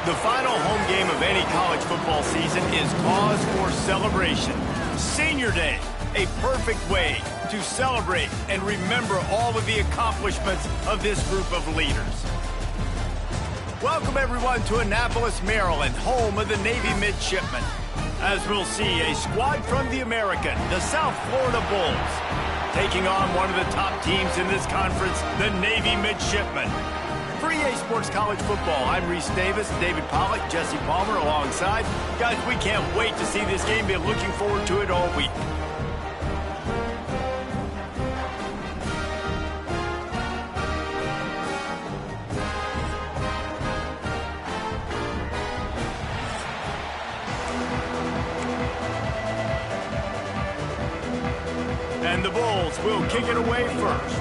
The final home game of any college football season is cause for celebration. Senior Day, a perfect way to celebrate and remember all of the accomplishments of this group of leaders. Welcome everyone to Annapolis, Maryland, home of the Navy Midshipmen. As we'll see, a squad from the American, the South Florida Bulls, taking on one of the top teams in this conference, the Navy Midshipmen. For EA Sports College Football, I'm Reese Davis, David Pollack, Jesse Palmer alongside. Guys, we can't wait to see this game. Been looking forward to it all week. And the Bulls will kick it away first.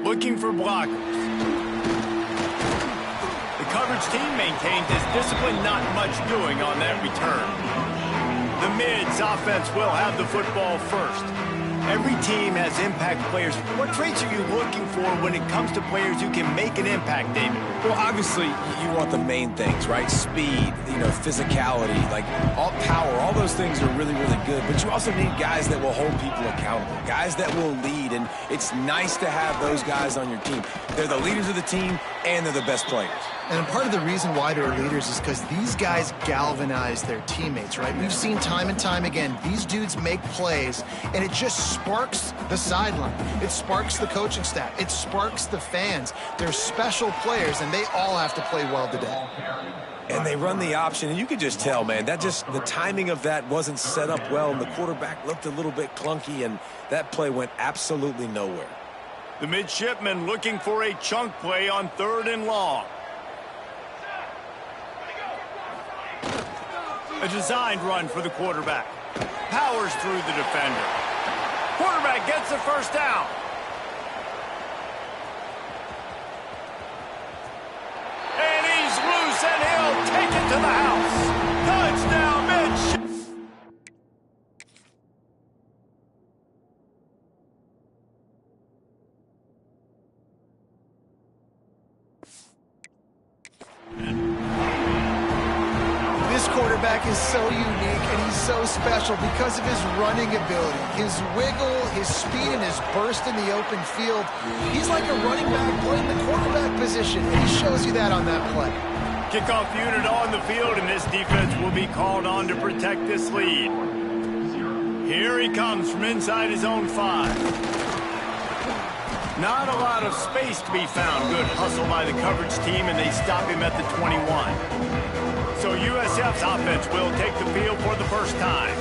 Looking for blockers. The coverage team maintained his discipline, not much doing on that return. The Mids offense will have the football first. Every team has impact players. What traits are you looking for when it comes to players who can make an impact, David? Well, obviously, you want the main things, right? Speed, physicality, like all power, all those things are really, really good. But you also need guys that will hold people accountable, guys that will lead, and it's nice to have those guys on your team. They're the leaders of the team, and they're the best players. And part of the reason why they're leaders is because these guys galvanize their teammates, right? We've seen time and time again, these dudes make plays, and it just sparks the sideline. It sparks the coaching staff. It sparks the fans. They're special players, and they all have to play well today. And they run the option, and you can just tell, man, the timing of that wasn't set up well, and the quarterback looked a little bit clunky, and that play went absolutely nowhere. The Midshipmen looking for a chunk play on 3rd and long. A designed run for the quarterback. Powers through the defender. Quarterback gets the first down. And he's loose, and he'll take it to the house. Touchdown, Midshipmen. This quarterback is so unique and he's so special because of his running ability, his wiggle, his speed, and his burst in the open field. He's like a running back playing the quarterback position, and he shows you that on that play. Kickoff unit on the field, and this defense will be called on to protect this lead. Here he comes from inside his own 5. Not a lot of space to be found. Good hustle by the coverage team, and they stop him at the 21. So USF's offense will take the field for the first time.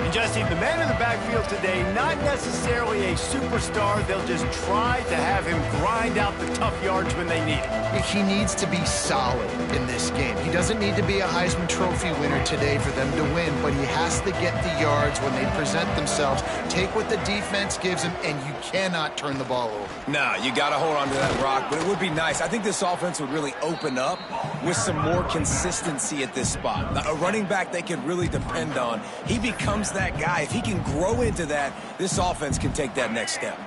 And Jesse, the man in the backfield today, not necessarily a superstar. They'll just try to have him grind out the tough yards when they need it. He needs to be solid in this game. He doesn't need to be a Heisman Trophy winner today for them to win, but he has to get the yards when they present themselves. Take what the defense gives him, and you cannot turn the ball over. No, you got to hold on to that rock, but it would be nice. I think this offense would really open up with some more consistency at this spot. A running back they can really depend on. He becomes that guy. If he can grow into that, this offense can take that next step.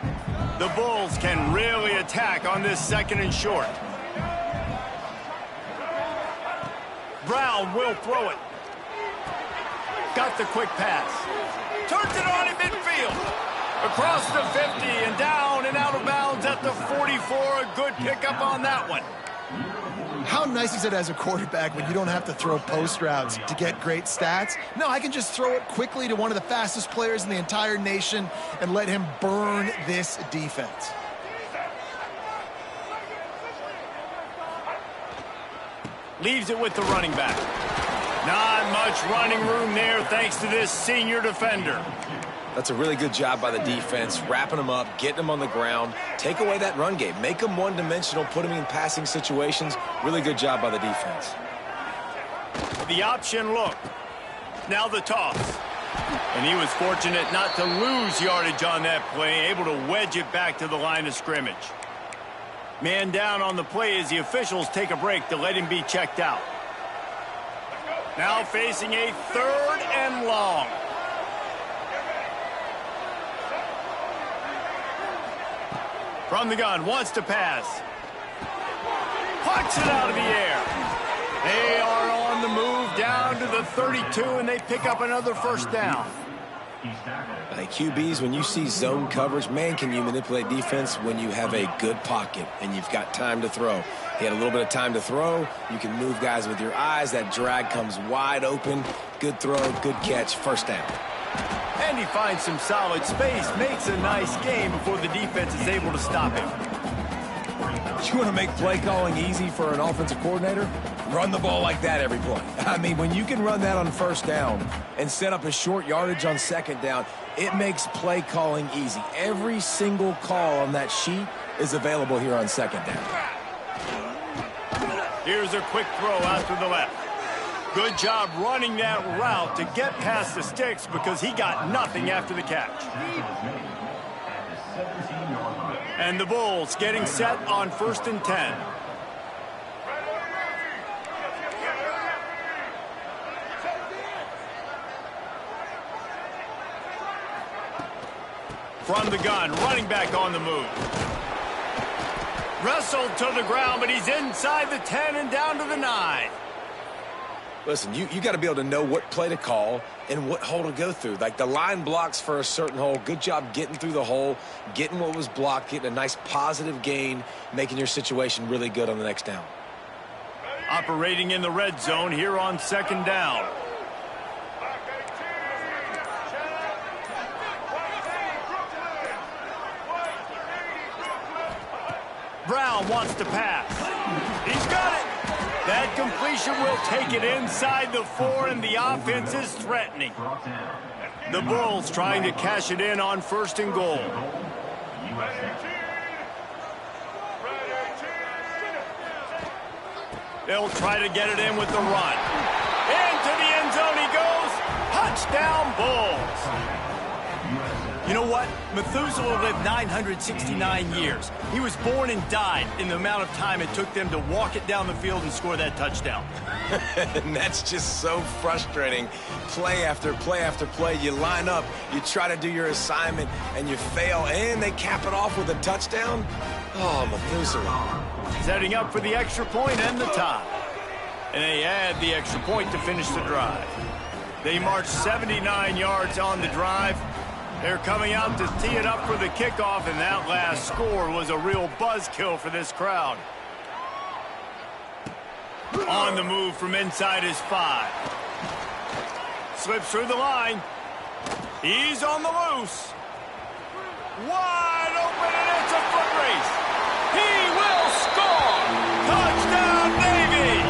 The Bulls can really attack on this 2nd and short. Brown will throw it. Got the quick pass. Turns it on in midfield. Across the 50 and down and out of bounds at the 44. A good pickup on that one. How nice is it as a quarterback when you don't have to throw post routes to get great stats? No, I can just throw it quickly to one of the fastest players in the entire nation and let him burn this defense. Leaves it with the running back. Not much running room there thanks to this senior defender. That's a really good job by the defense, wrapping them up, getting them on the ground. Take away that run game. Make them one-dimensional, put them in passing situations. Really good job by the defense. The option look. Now the toss. And he was fortunate not to lose yardage on that play, able to wedge it back to the line of scrimmage. Man down on the play as the officials take a break to let him be checked out. Now facing a 3rd and long. From the gun, wants to pass. Pucks it out of the air. They are on the move down to the 32, and they pick up another first down. Hey, QBs, when you see zone coverage, man, can you manipulate defense when you have a good pocket and you've got time to throw. He had a little bit of time to throw. You can move guys with your eyes. That drag comes wide open. Good throw, good catch, first down. And he finds some solid space, makes a nice game before the defense is able to stop him. You want to make play calling easy for an offensive coordinator? Run the ball like that every play. I mean, when you can run that on first down and set up a short yardage on second down, it makes play calling easy. Every single call on that sheet is available here on second down. Here's a quick throw out to the left. Good job running that route to get past the sticks because he got nothing after the catch. And the Bulls getting set on 1st and 10. From the gun, running back on the move. Wrestled to the ground, but he's inside the 10 and down to the 9. Listen, you got to be able to know what play to call and what hole to go through. Like the line blocks for a certain hole. Good job getting through the hole, getting what was blocked, getting a nice positive gain, making your situation really good on the next down. Operating in the red zone here on 2nd down. Brown wants to pass. He's got it. That completion will take it inside the 4, and the offense is threatening. The Bulls trying to cash it in on 1st and goal. They'll try to get it in with the run. Into the end zone he goes. Touchdown, Bulls. You know what? Methuselah lived 969 years. He was born and died in the amount of time it took them to walk it down the field and score that touchdown. And that's just so frustrating. Play after play after play. You line up, you try to do your assignment, and you fail, and they cap it off with a touchdown? Oh, Methuselah. Setting up for the extra point and the tie. And they add the extra point to finish the drive. They march 79 yards on the drive. They're coming out to tee it up for the kickoff, and that last score was a real buzzkill for this crowd. On the move from inside his 5. Slips through the line. He's on the loose. Wide open, and it's a foot race. He will score! Touchdown, Navy!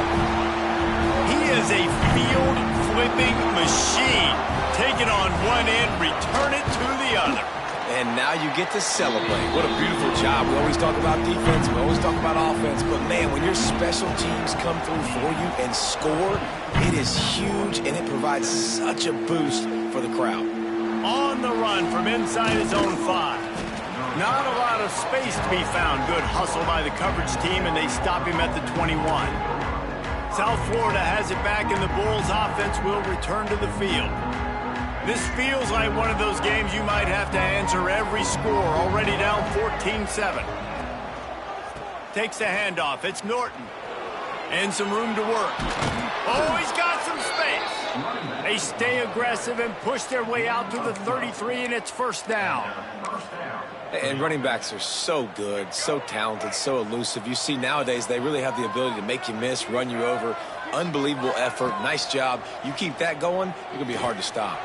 He is a field-flipping machine. Take it on one end, return it to the other. And now you get to celebrate. What a beautiful job. We always talk about defense, we always talk about offense, but man, when your special teams come through for you and score, it is huge, and it provides such a boost for the crowd. On the run from inside his own 5. Not a lot of space to be found. Good hustle by the coverage team, and they stop him at the 21. South Florida has it back, and the Bulls offense will return to the field. This feels like one of those games you might have to answer every score, already down 14-7. Takes the handoff. It's Norton. And some room to work. Oh, he's got some space. They stay aggressive and push their way out to the 33, and it's 1st down. And running backs are so good, so talented, so elusive. You see nowadays they really have the ability to make you miss, run you over. Unbelievable effort. Nice job. You keep that going, you're going to be hard to stop.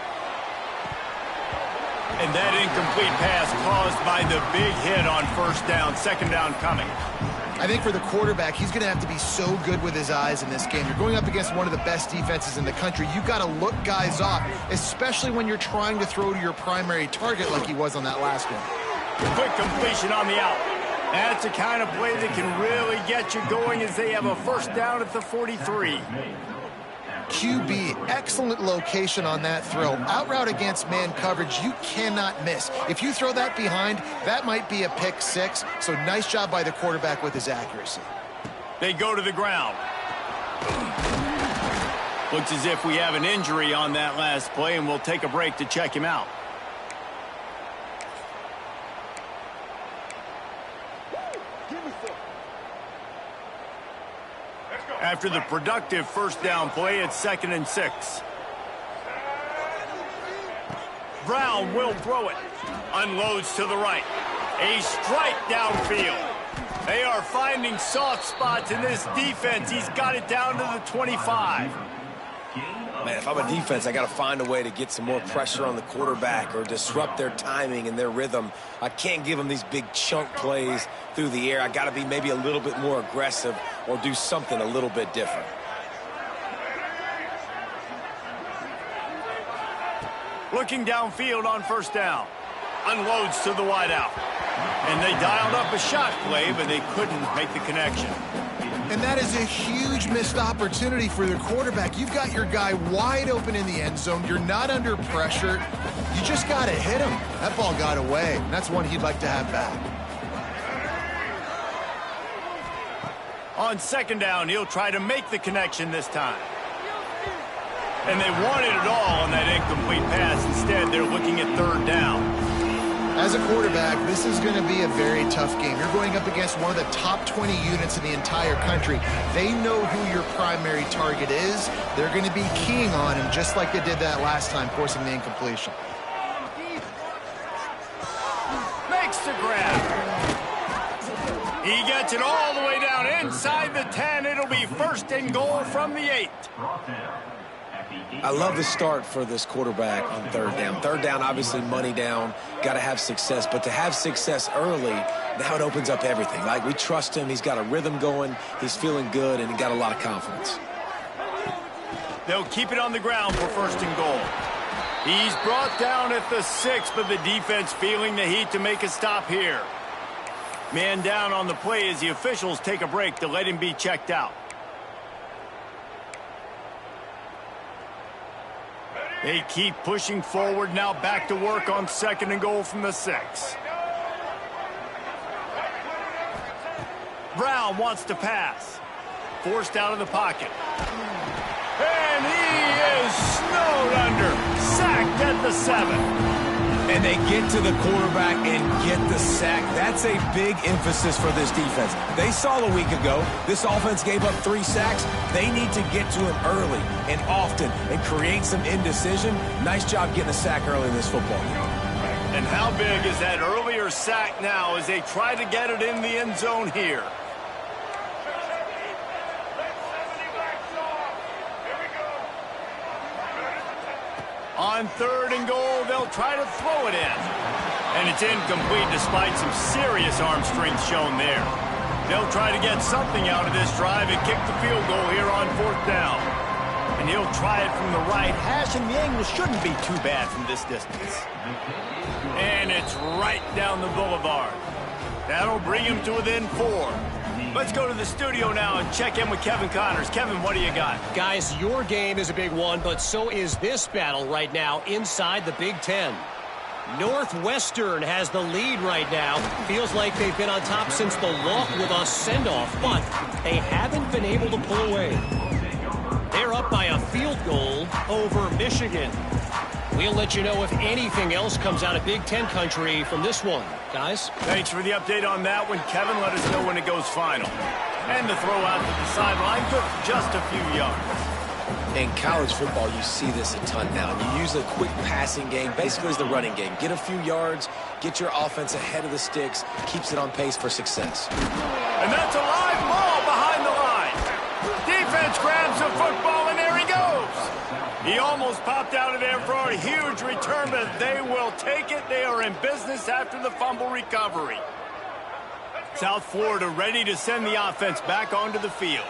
And that incomplete pass caused by the big hit on 1st down, 2nd down coming. I think for the quarterback, he's going to have to be so good with his eyes in this game. You're going up against one of the best defenses in the country. You've got to look guys off, especially when you're trying to throw to your primary target like he was on that last one. Quick completion on the out. That's the kind of play that can really get you going as they have a 1st down at the 43. QB, excellent location on that throw. Out route against man coverage, you cannot miss. If you throw that behind, that might be a pick 6. So nice job by the quarterback with his accuracy. They go to the ground. Looks as if we have an injury on that last play, and we'll take a break to check him out. After the productive first down play, it's 2nd and 6. Brown will throw it. Unloads to the right. A strike downfield. They are finding soft spots in this defense. He's got it down to the 25. Man, if I'm a defense, I got to find a way to get some more pressure on the quarterback or disrupt their timing and their rhythm. I can't give them these big chunk plays through the air. I got to be maybe a little bit more aggressive or do something a little bit different. Looking downfield on first down. Unloads to the wideout. And they dialed up a shot play, but they couldn't make the connection. And that is a huge missed opportunity for the quarterback. You've got your guy wide open in the end zone. You're not under pressure. You just got to hit him. That ball got away, and that's one he'd like to have back. On 2nd down, he'll try to make the connection this time. And they wanted it all on that incomplete pass. Instead, they're looking at 3rd down. As a quarterback, this is going to be a very tough game. You're going up against one of the top 20 units in the entire country. They know who your primary target is. They're going to be keying on him just like they did that last time, forcing the incompletion. Makes the grab. He gets it all the way down inside the 10. It'll be 1st and goal from the 8. I love the start for this quarterback on 3rd down. 3rd down, obviously money down, got to have success. But to have success early, now it opens up everything. Like, we trust him. He's got a rhythm going. He's feeling good, and he got a lot of confidence. They'll keep it on the ground for 1st and goal. He's brought down at the 6, but the defense feeling the heat to make a stop here. Man down on the play as the officials take a break to let him be checked out. They keep pushing forward, now back to work on 2nd and goal from the 6. Brown wants to pass. Forced out of the pocket. And he is snowed under. Sacked at the 7. And they get to the quarterback and get the sack. That's a big emphasis for this defense. They saw a week ago, this offense gave up 3 sacks. They need to get to him early and often and create some indecision. Nice job getting a sack early in this football game. And how big is that earlier sack now as they try to get it in the end zone here? On 3rd and goal, they'll try to throw it in. And it's incomplete despite some serious arm strength shown there. They'll try to get something out of this drive and kick the field goal here on 4th down. And he'll try it from the right hash, and the angle shouldn't be too bad from this distance. And it's right down the boulevard. That'll bring him to within 4. Let's go to the studio now and check in with Kevin Connors. Kevin, what do you got? Guys, your game is a big one, but so is this battle right now inside the Big Ten. Northwestern has the lead right now. Feels like they've been on top since the walk with us send-off, but they haven't been able to pull away. They're up by a field goal over Michigan. We'll let you know if anything else comes out of Big Ten country from this one. Guys? Thanks for the update on that one, Kevin. Let us know when it goes final. And the throw out to the sideline took just a few yards. In college football, you see this a ton now. You use a quick passing game, basically as the running game. Get a few yards, get your offense ahead of the sticks, keeps it on pace for success. And that's a live ball behind the line. Defense grabs the football, and there he goes. He almost popped out of there for a huge return, but they will take it. They are in business after the fumble recovery. South Florida ready to send the offense back onto the field.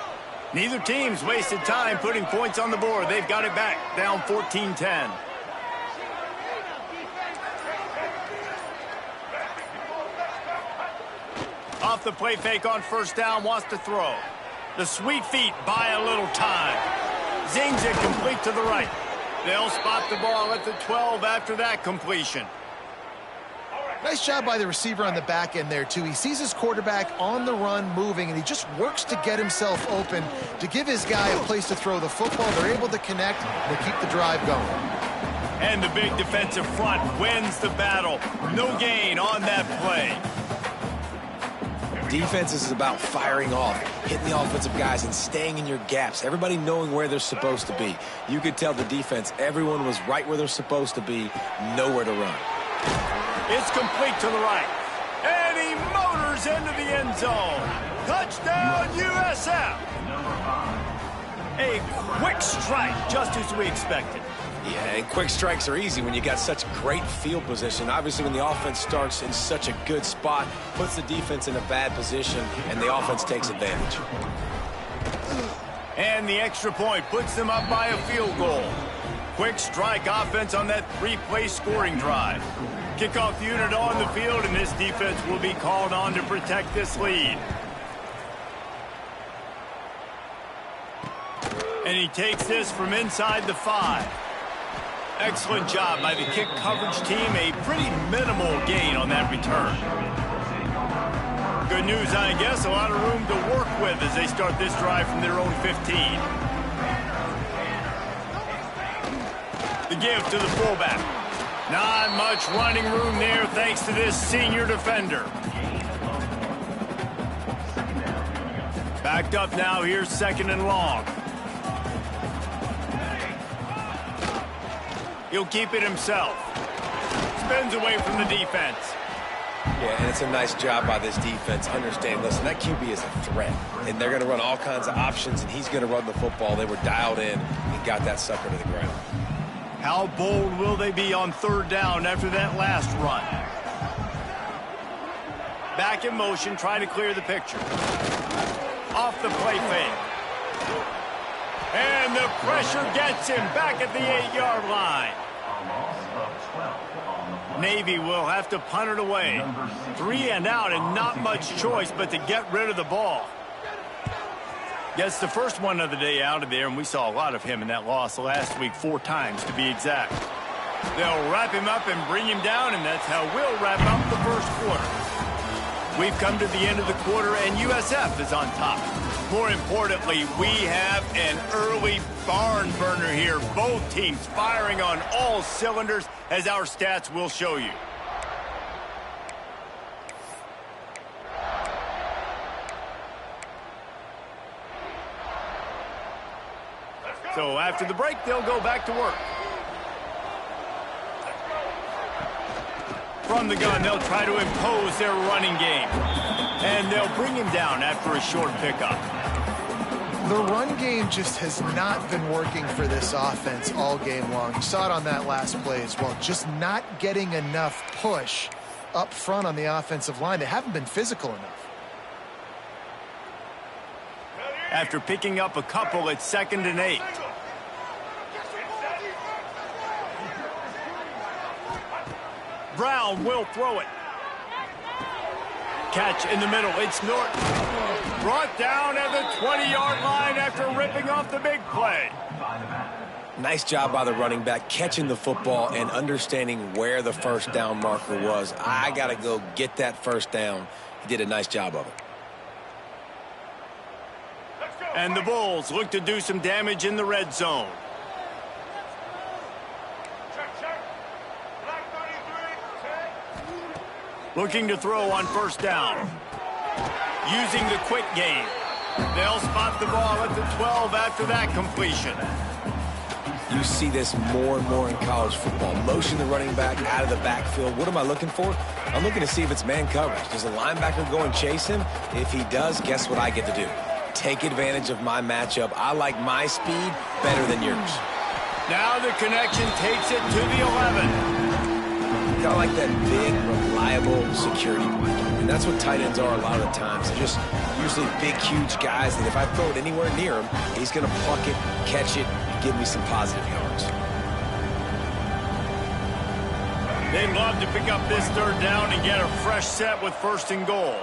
Neither team's wasted time putting points on the board. They've got it back, down 14-10. Off the play fake on 1st down, wants to throw. The sweet feet buy a little time. Zings it complete to the right. They'll spot the ball at the 12 after that completion. Nice job by the receiver on the back end there, too. He sees his quarterback on the run moving, and he just works to get himself open to give his guy a place to throw the football. They're able to connect. They keep the drive going. And the big defensive front wins the battle. No gain on that play. Defense is about firing off, hitting the offensive guys, and staying in your gaps. Everybody knowing where they're supposed to be. You could tell the defense, everyone was right where they're supposed to be, nowhere to run. It's complete to the right. And he motors into the end zone. Touchdown, USF. A quick strike, just as we expected. Yeah, and quick strikes are easy when you got such great field position. Obviously, when the offense starts in such a good spot, puts the defense in a bad position, and the offense takes advantage. And the extra point puts them up by a field goal. Quick strike offense on that 3-play scoring drive. Kickoff unit on the field, and this defense will be called on to protect this lead. And he takes this from inside the 5. Excellent job by the kick coverage team. A pretty minimal gain on that return. Good news, I guess. A lot of room to work with as they start this drive from their own 15. The give to the fullback. Not much running room there thanks to this senior defender. Backed up now. Here's 2nd and long. He'll keep it himself. Spins away from the defense. Yeah, and it's a nice job by this defense. Understand, listen, that QB is a threat. And they're going to run all kinds of options, and he's going to run the football. They were dialed in and got that sucker to the ground. How bold will they be on 3rd down after that last run? Back in motion, trying to clear the picture. Off the play fake. And the pressure gets him back at the 8-yard line. Navy will have to punt it away. 3 and out and not much choice but to get rid of the ball. Gets the first one of the day out of there, and we saw a lot of him in that loss last week, 4 times to be exact. They'll wrap him up and bring him down, and that's how we'll wrap up the first quarter. We've come to the end of the quarter, and USF is on top. More importantly, we have an early barn burner here. Both teams firing on all cylinders, as our stats will show you. So after the break, they'll go back to work. From the gun, they'll try to impose their running game. And they'll bring him down after a short pickup. The run game just has not been working for this offense all game long. You saw it on that last play as well. Just not getting enough push up front on the offensive line. They haven't been physical enough. After picking up a couple, it's 2nd and 8. Brown will throw it. Catch in the middle. It's Norton. Brought down at the 20-yard line after ripping off the big play. Nice job by the running back, catching the football and understanding where the first down marker was. I got to go get that first down. He did a nice job of it. And the Bulls look to do some damage in the red zone. Looking to throw on first down. Using the quick game. They'll spot the ball at the 12 after that completion. You see this more and more in college football. Motion the running back out of the backfield. What am I looking for? I'm looking to see if it's man coverage. Does the linebacker go and chase him? If he does, guess what I get to do? Take advantage of my matchup. I like my speed better than yours. Now the connection takes it to the 11. Kind of like that big, reliable security blanket. And that's what tight ends are a lot of the times. They're just usually big, huge guys that if I throw it anywhere near him, he's going to pluck it, catch it, and give me some positive yards. They'd love to pick up this 3rd down and get a fresh set with 1st and goal.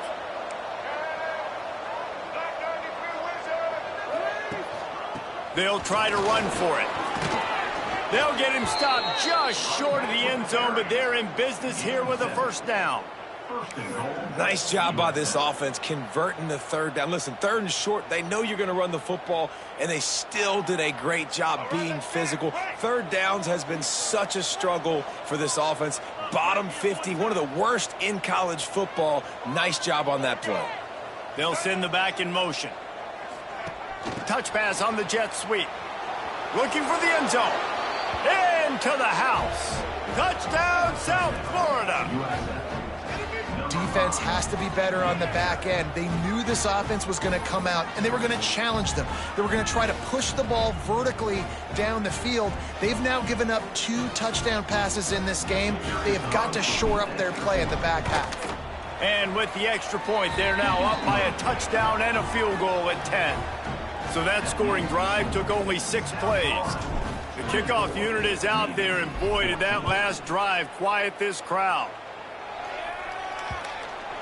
They'll try to run for it. They'll get him stopped just short of the end zone, but they're in business here with a first down. Nice job by this offense converting the 3rd down. Listen, 3rd and short, they know you're going to run the football, and they still did a great job being physical. 3rd downs has been such a struggle for this offense. Bottom 50, one of the worst in college football. Nice job on that play. They'll send the back in motion. Touch pass on the jet sweep. Looking for the end zone. Into the house. Touchdown, South Florida. Defense has to be better on the back end. They knew this offense was going to come out, and they were going to challenge them. They were going to try to push the ball vertically down the field. They've now given up 2 touchdown passes in this game. They have got to shore up their play in the back half. And with the extra point, they're now up by a touchdown and a field goal at 10. So that scoring drive took only 6 plays. The kickoff unit is out there, and boy, did that last drive quiet this crowd.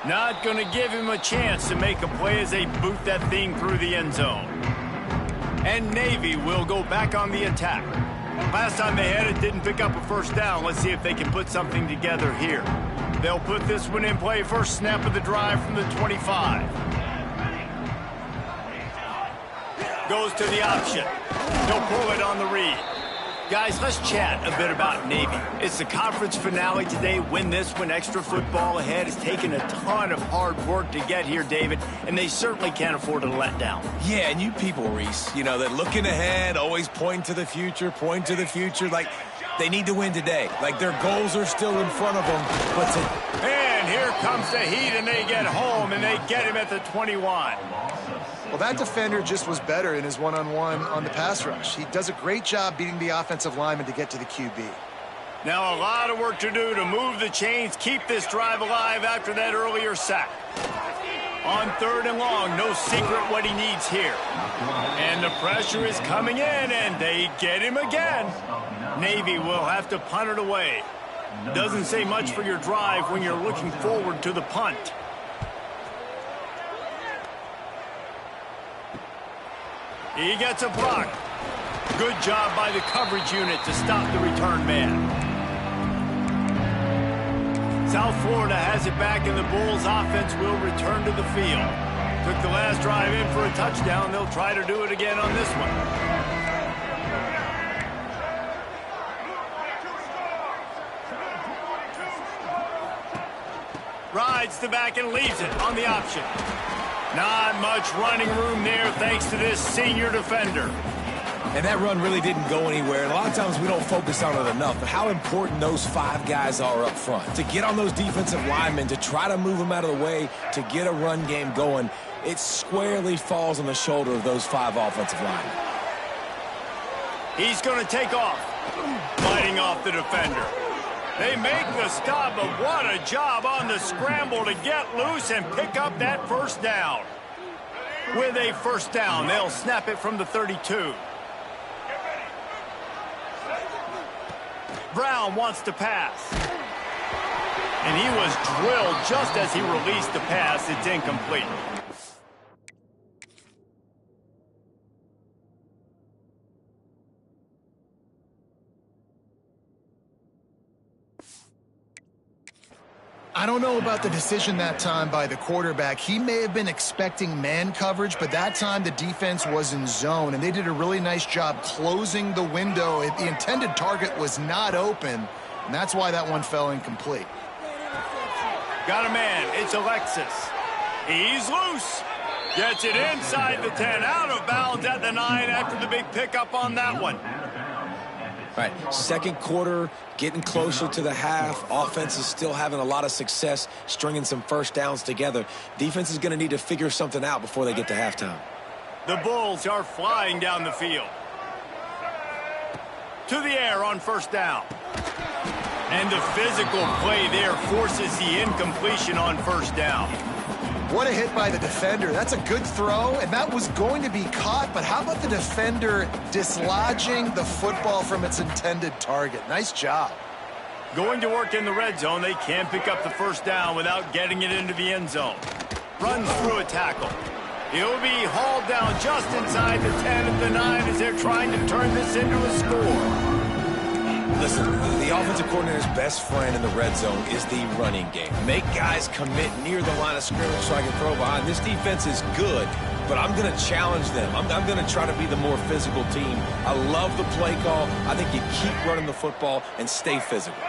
Not going to give him a chance to make a play as they boot that thing through the end zone. And Navy will go back on the attack. Last time they had it, didn't pick up a first down. Let's see if they can put something together here. They'll put this one in play. First snap of the drive from the 25. Goes to the option. He'll pull it on the read. Guys, let's chat a bit about Navy. It's the conference finale today. Win this one, extra football ahead. It's taken a ton of hard work to get here, David, and they certainly can't afford to let down. Yeah, and you people, Reese, you know, that looking ahead, always point to the future, like they need to win today. Like their goals are still in front of them. And here comes the heat, and they get home, and they get him at the 21. Well, that defender just was better in his one-on-one on the pass rush. He does a great job beating the offensive lineman to get to the QB. Now a lot of work to do to move the chains, keep this drive alive after that earlier sack. On 3rd and long, no secret what he needs here. And the pressure is coming in, and they get him again. Navy will have to punt it away. Doesn't say much for your drive when you're looking forward to the punt. He gets a block. Good job by the coverage unit to stop the return man. South Florida has it back, and the Bulls offense will return to the field. Took the last drive in for a touchdown. They'll try to do it again on this one. Rides the back and leaves it on the option. Not much running room there thanks to this senior defender. And that run really didn't go anywhere. And a lot of times we don't focus on it enough, but how important those 5 guys are up front. To get on those defensive linemen, to try to move them out of the way, to get a run game going, it squarely falls on the shoulder of those 5 offensive linemen. He's going to take off, fighting off the defender. They make the stop, but what a job on the scramble to get loose and pick up that first down. With a first down, they'll snap it from the 32. Brown wants to pass. And he was drilled just as he released the pass. It's incomplete. I don't know about the decision that time by the quarterback. He may have been expecting man coverage, but that time the defense was in zone, and they did a really nice job closing the window. The intended target was not open, and that's why that one fell incomplete. Got a man. It's Alexis. He's loose. Gets it inside the 10, out of bounds at the 9 after the big pickup on that one. Right, second quarter, getting closer to the half. Offense is still having a lot of success stringing some first downs together. Defense is going to need to figure something out before they get to halftime. The Bulls are flying down the field. To the air on first down. And the physical play there forces the incompletion on first down. What a hit by the defender. That's a good throw, and that was going to be caught, but how about the defender dislodging the football from its intended target? Nice job. Going to work in the red zone. They can't pick up the first down without getting it into the end zone. Runs through a tackle. He'll be hauled down just inside the 10 at the 9 as they're trying to turn this into a score. Listen, the offensive coordinator's best friend in the red zone is the running game. Make guys commit near the line of scrimmage so I can throw behind. This defense is good, but I'm going to challenge them. I'm going to try to be the more physical team. I love the play call. I think you keep running the football and stay physical.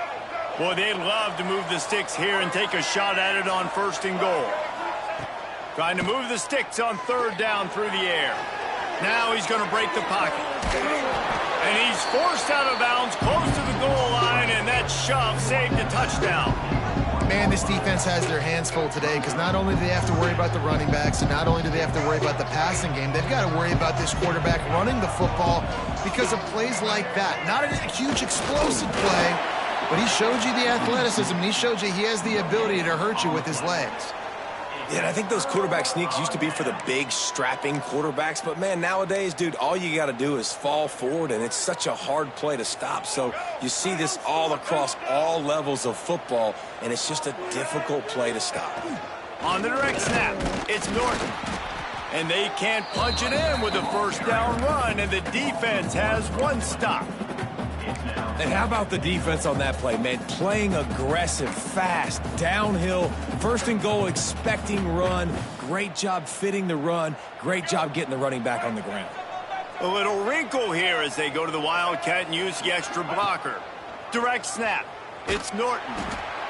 Boy, they'd love to move the sticks here and take a shot at it on 1st and goal. Trying to move the sticks on third down through the air. Now he's going to break the pocket. And he's forced out of bounds close to the goal line, and that shove saved a touchdown. Man, this defense has their hands full today because not only do they have to worry about the running backs and not only do they have to worry about the passing game, they've got to worry about this quarterback running the football because of plays like that. Not a huge explosive play, but he showed you the athleticism, and he showed you he has the ability to hurt you with his legs. Yeah, and I think those quarterback sneaks used to be for the big, strapping quarterbacks. But, man, nowadays, dude, all you got to do is fall forward, and it's such a hard play to stop. So you see this all across all levels of football, and it's just a difficult play to stop. On the direct snap, it's Norton. And they can't punch it in with a first down run, and the defense has one stop. And how about the defense on that play, man? Playing aggressive, fast, downhill, first and goal, expecting run. Great job fitting the run. Great job getting the running back on the ground. A little wrinkle here as they go to the Wildcat and use the extra blocker. Direct snap. It's Norton.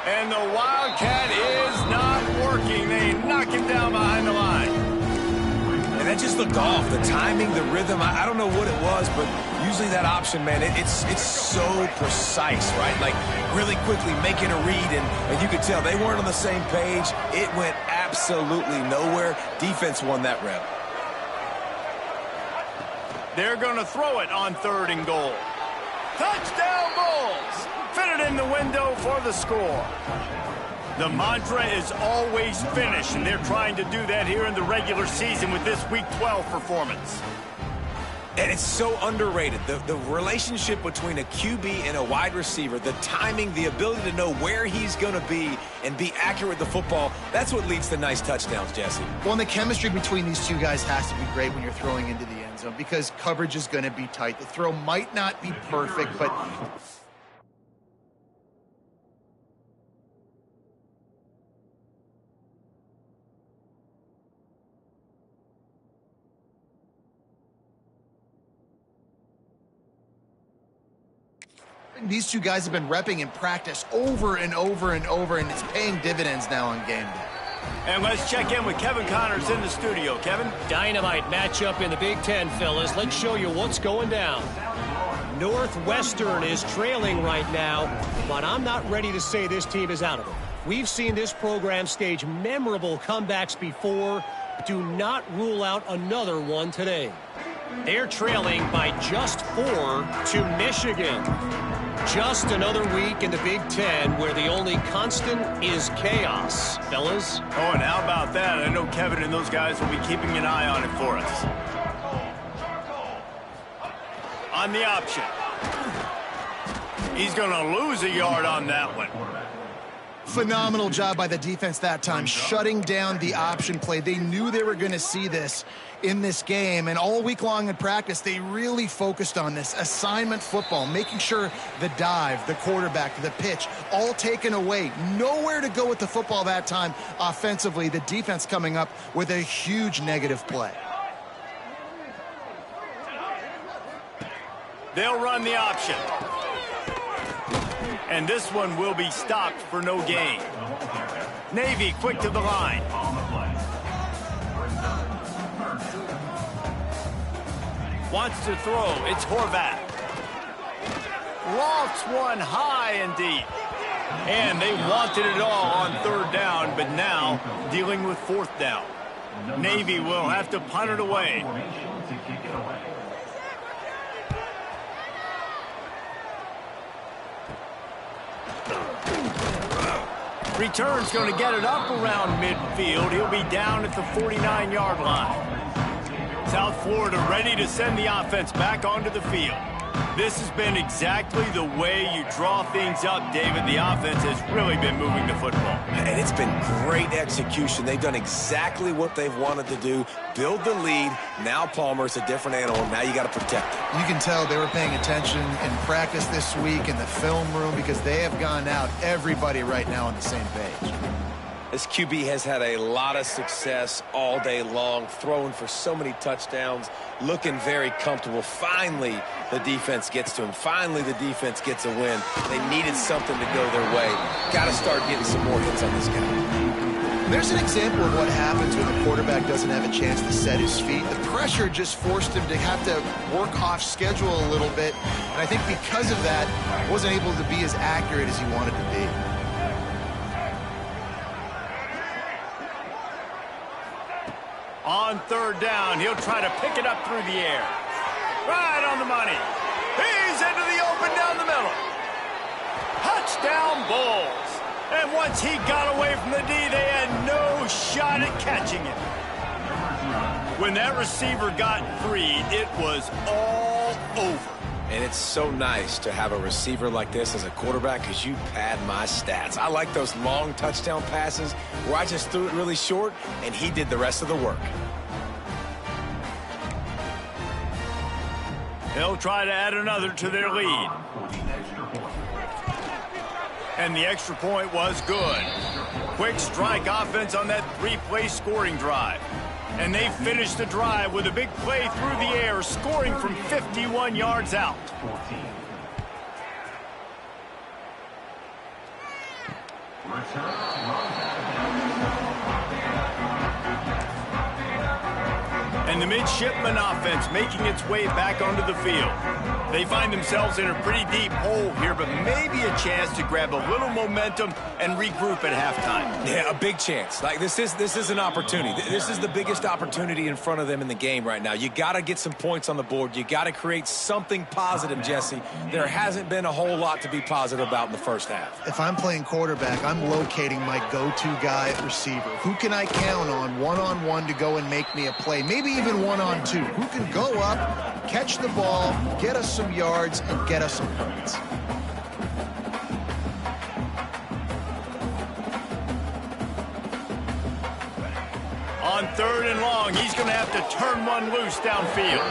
And the Wildcat is not working. They knock him down behind the line. And that just looked off. The timing, the rhythm, I don't know what it was, but usually that option, man, it's so precise, right? Like really quickly making a read, and you could tell they weren't on the same page. It went absolutely nowhere. Defense won that rep. They're going to throw it on third and goal. Touchdown Bulls! Fit it in the window for the score. The mantra is always finish, and they're trying to do that here in the regular season with this Week 12 performance. And it's so underrated. The relationship between a QB and a wide receiver, the timing, the ability to know where he's going to be and be accurate with the football, that's what leads to nice touchdowns, Jesse. Well, and the chemistry between these two guys has to be great when you're throwing into the end zone because coverage is going to be tight. The throw might not be perfect, but these two guys have been repping in practice over and over and over, and it's paying dividends now on game day. And let's check in with Kevin Connors in the studio. Kevin? Dynamite matchup in the Big Ten, fellas. Let's show you what's going down. Northwestern is trailing right now, but I'm not ready to say this team is out of it. We've seen this program stage memorable comebacks before. Do not rule out another one today. They're trailing by just 4 to Michigan. Just another week in the Big Ten where the only constant is chaos, fellas. Oh, and how about that? I know Kevin and those guys will be keeping an eye on it for us. On the option. He's going to lose a yard on that one. Phenomenal job by the defense that time, shutting down the option play. They knew they were going to see this in this game, and all week long in practice, they really focused on this assignment football, making sure the dive, the quarterback, the pitch, all taken away. Nowhere to go with the football that time offensively. The defense coming up with a huge negative play. They'll run the option. And this one will be stopped for no gain. Navy quick to the line. Wants to throw. It's Horvath. Lofts one high and deep. And they wanted it all on third down, but now dealing with fourth down. Navy will have to punt it away. Return's going to get it up around midfield. He'll be down at the 49-yard line. South Florida ready to send the offense back onto the field. This has been exactly the way you draw things up, David. The offense has really been moving the football. And it's been great execution. They've done exactly what they've wanted to do. Build the lead. Now Palmer's a different animal. Now you got to protect it. You can tell they were paying attention in practice this week in the film room because they have gone out, everybody right now on the same page. This QB has had a lot of success all day long, throwing for so many touchdowns, looking very comfortable. Finally, the defense gets to him. Finally, the defense gets a win. They needed something to go their way. Got to start getting some more hits on this guy. There's an example of what happens when the quarterback doesn't have a chance to set his feet. The pressure just forced him to have to work off schedule a little bit. And I think because of that, wasn't able to be as accurate as he wanted to be. On third down, he'll try to pick it up through the air. Right on the money. He's into the open down the middle. Touchdown Bulls. And once he got away from the D, they had no shot at catching it. When that receiver got free, it was all over. And it's so nice to have a receiver like this as a quarterback because you pad my stats. I like those long touchdown passes where I just threw it really short and he did the rest of the work. They'll try to add another to their lead. And the extra point was good. Quick strike offense on that three-play scoring drive. And they finished the drive with a big play through the air, scoring from 51 yards out. And the midshipman offense making its way back onto the field. They find themselves in a pretty deep hole here, but maybe a chance to grab a little momentum and regroup at halftime. Yeah, a big chance. Like this is an opportunity. This is the biggest opportunity in front of them in the game right now. You got to get some points on the board. You got to create something positive, Jesse. There hasn't been a whole lot to be positive about in the first half. If I'm playing quarterback, I'm locating my go-to guy at receiver. Who can I count on one-on-one to go and make me a play? Maybe even one-on-two. Who can go up, catch the ball, get us some yards, and get us some points. On third and long, he's going to have to turn one loose downfield.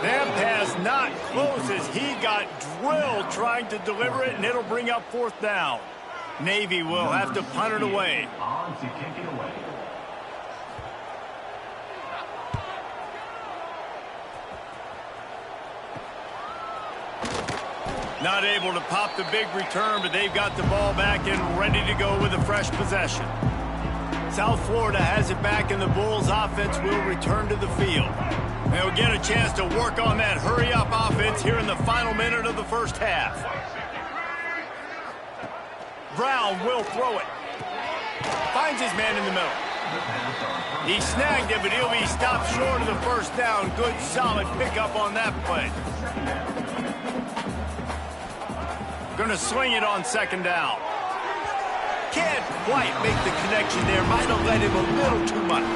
That pass not close as he got drilled trying to deliver it, and it'll bring up fourth down. Navy will have to punt it away. Not able to pop the big return, but they've got the ball back and ready to go with a fresh possession. South Florida has it back, and the Bulls offense will return to the field. They'll get a chance to work on that hurry-up offense here in the final minute of the first half. Brown will throw it. Finds his man in the middle. He snagged it, but he'll be stopped short of the first down. Good, solid pickup on that play. Going to swing it on second down. Can't quite make the connection there. Might have led him a little too much.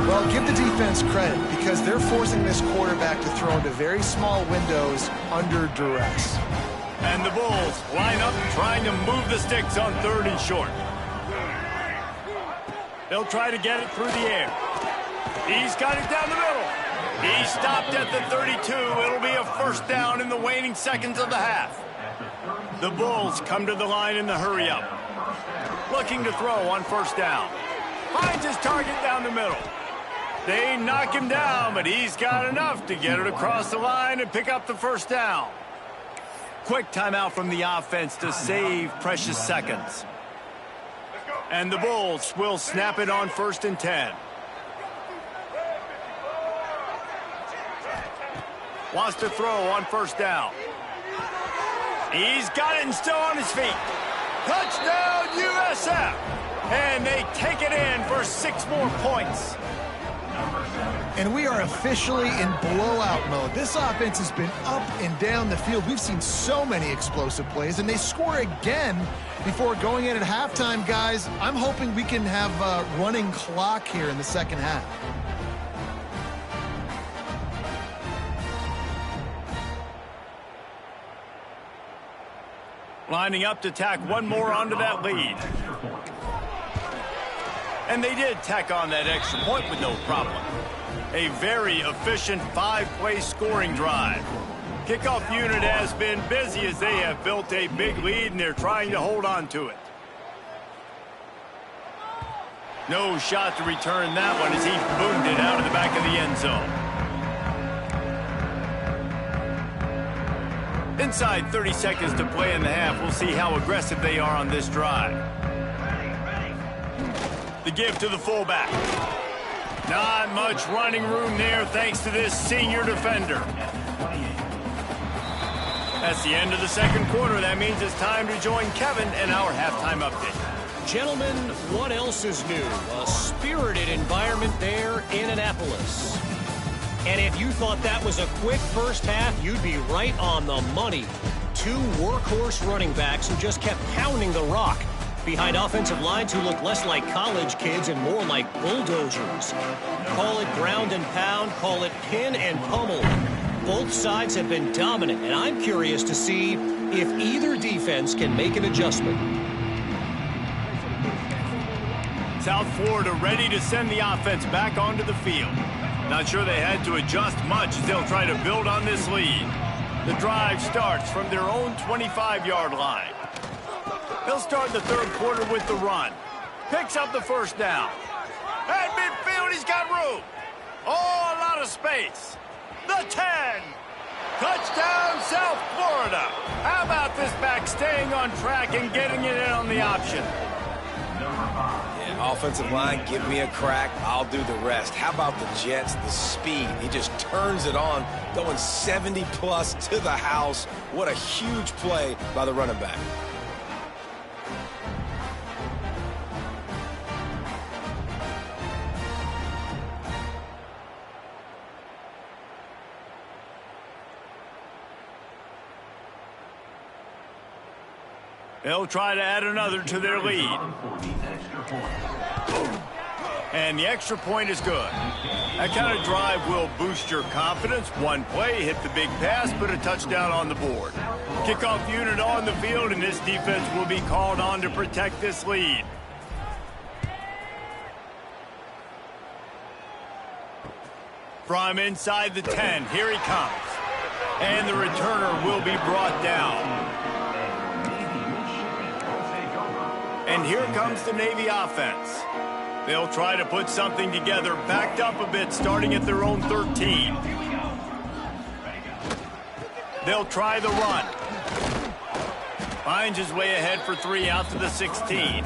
Well, give the defense credit because they're forcing this quarterback to throw into very small windows under duress. And the Bulls line up trying to move the sticks on third and short. They'll try to get it through the air. He's got it down the middle. He stopped at the 32. It'll be a first down in the waning seconds of the half. The Bulls come to the line in the hurry-up. Looking to throw on first down. Finds his target down the middle. They knock him down, but he's got enough to get it across the line and pick up the first down. Quick timeout from the offense to save precious seconds. And the Bulls will snap it on 1st and 10. Wants to throw on first down. He's got it and still on his feet. Touchdown, USF. And they take it in for 6 more points. And we are officially in blowout mode. This offense has been up and down the field. We've seen so many explosive plays, and they score again before going in at halftime, guys. I'm hoping we can have a running clock here in the second half. Lining up to tack one more onto that lead. And they did tack on that extra point with no problem. A very efficient 5-play scoring drive. Kickoff unit has been busy as they have built a big lead, and they're trying to hold on to it. No shot to return that one as he boomed it out of the back of the end zone. Inside 30 seconds to play in the half. We'll see how aggressive they are on this drive. The give to the fullback. Not much running room there thanks to this senior defender. That's the end of the second quarter. That means it's time to join Kevin in our halftime update. Gentlemen, what else is new? A spirited environment there in Annapolis. And if you thought that was a quick first half, you'd be right on the money. Two workhorse running backs who just kept pounding the rock behind offensive lines who look less like college kids and more like bulldozers. Call it ground and pound, call it pin and pummel. Both sides have been dominant, and I'm curious to see if either defense can make an adjustment. South Florida ready to send the offense back onto the field. Not sure they had to adjust much as they'll try to build on this lead. The drive starts from their own 25-yard line. They'll start the third quarter with the run. Picks up the first down. At midfield, he's got room. Oh, a lot of space. The 10. Touchdown, South Florida. How about this back staying on track and getting it in on the option? Yeah, offensive line, give me a crack. I'll do the rest. How about the Jets, the speed? He just turns it on, going 70-plus to the house. What a huge play by the running back. They'll try to add another to their lead. And the extra point is good. That kind of drive will boost your confidence. One play, hit the big pass, put a touchdown on the board. Kickoff unit on the field, and this defense will be called on to protect this lead. From inside the 10, here he comes. And the returner will be brought down. And here comes the Navy offense. They'll try to put something together, backed up a bit, starting at their own 13. They'll try the run. Finds his way ahead for 3 out to the 16.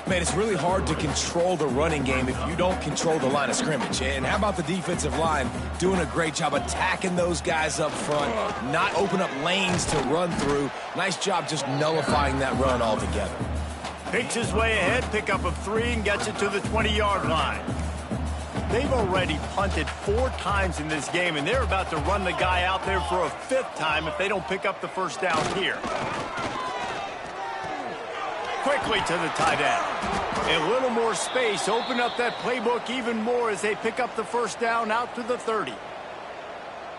Man, it's really hard to control the running game if you don't control the line of scrimmage. And how about the defensive line doing a great job attacking those guys up front, not open up lanes to run through. Nice job just nullifying that run altogether. Picks his way ahead, pick up of 3, and gets it to the 20-yard line. They've already punted 4 times in this game, and they're about to run the guy out there for a 5th time if they don't pick up the first down here. Quickly to the tight end. A little more space. Open up that playbook even more as they pick up the first down out to the 30.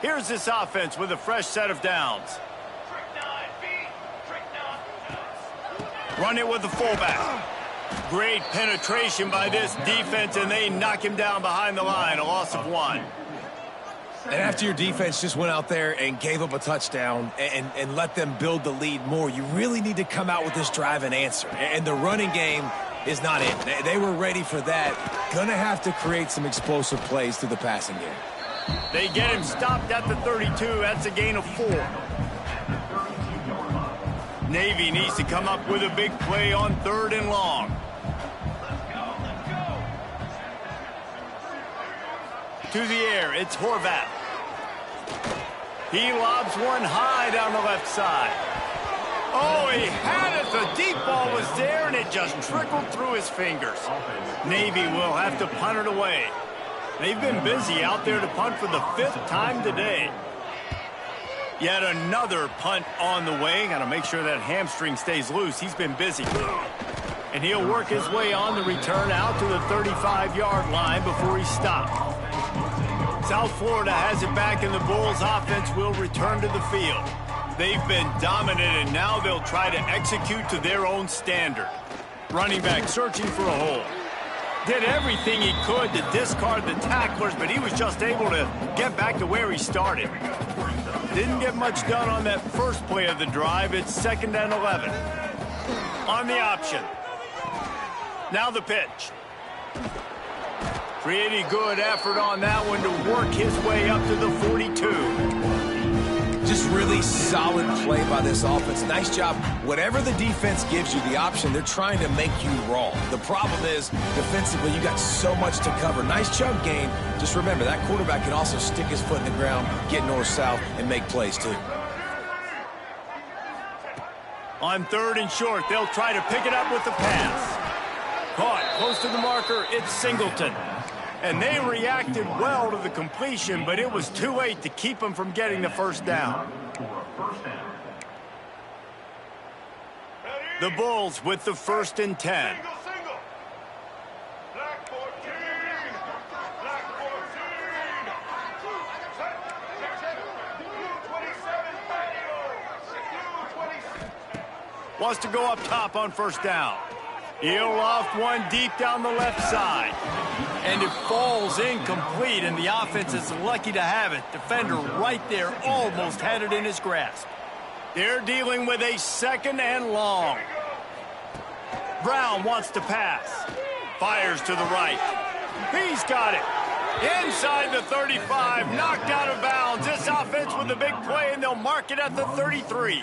Here's this offense with a fresh set of downs. Run it with the fullback. Great penetration by this defense, and they knock him down behind the line. A loss of 1. And after your defense just went out there and gave up a touchdown and let them build the lead more, you really need to come out with this drive and answer. And the running game is not it. They were ready for that. Gonna have to create some explosive plays through the passing game. They get him stopped at the 32. That's a gain of 4. Navy needs to come up with a big play on 3rd and long. To the air, it's Horvath. He lobs one high down the left side. Oh, he had it. The deep ball was there, and it just trickled through his fingers. Navy will have to punt it away. They've been busy out there to punt for the 5th time today. Yet another punt on the way. Got to make sure that hamstring stays loose. He's been busy. And he'll work his way on the return out to the 35-yard line before he's stopped. South Florida has it back, and the Bulls offense will return to the field. They've been dominant, and now they'll try to execute to their own standard. Running back searching for a hole. Did everything he could to discard the tacklers, but he was just able to get back to where he started. Didn't get much done on that first play of the drive. It's 2nd and 11. On the option. Now the pitch. Pretty good effort on that one to work his way up to the 42. Just really solid play by this offense. Nice job. Whatever the defense gives you the option, they're trying to make you wrong. The problem is, defensively, you got so much to cover. Nice chunk gain. Just remember, that quarterback can also stick his foot in the ground, get north-south, and make plays, too. On 3rd and short, they'll try to pick it up with the pass. Caught close to the marker, it's Singleton. And they reacted well to the completion, but it was too late to keep them from getting the first down. The Bulls with the 1st and 10. Wants to go up top on 1st down. He'll loft one deep down the left side. And it falls incomplete, and the offense is lucky to have it. Defender right there almost had it in his grasp. They're dealing with a 2nd and long. Brown wants to pass. Fires to the right. He's got it. Inside the 35, knocked out of bounds. This offense with a big play, and they'll mark it at the 33.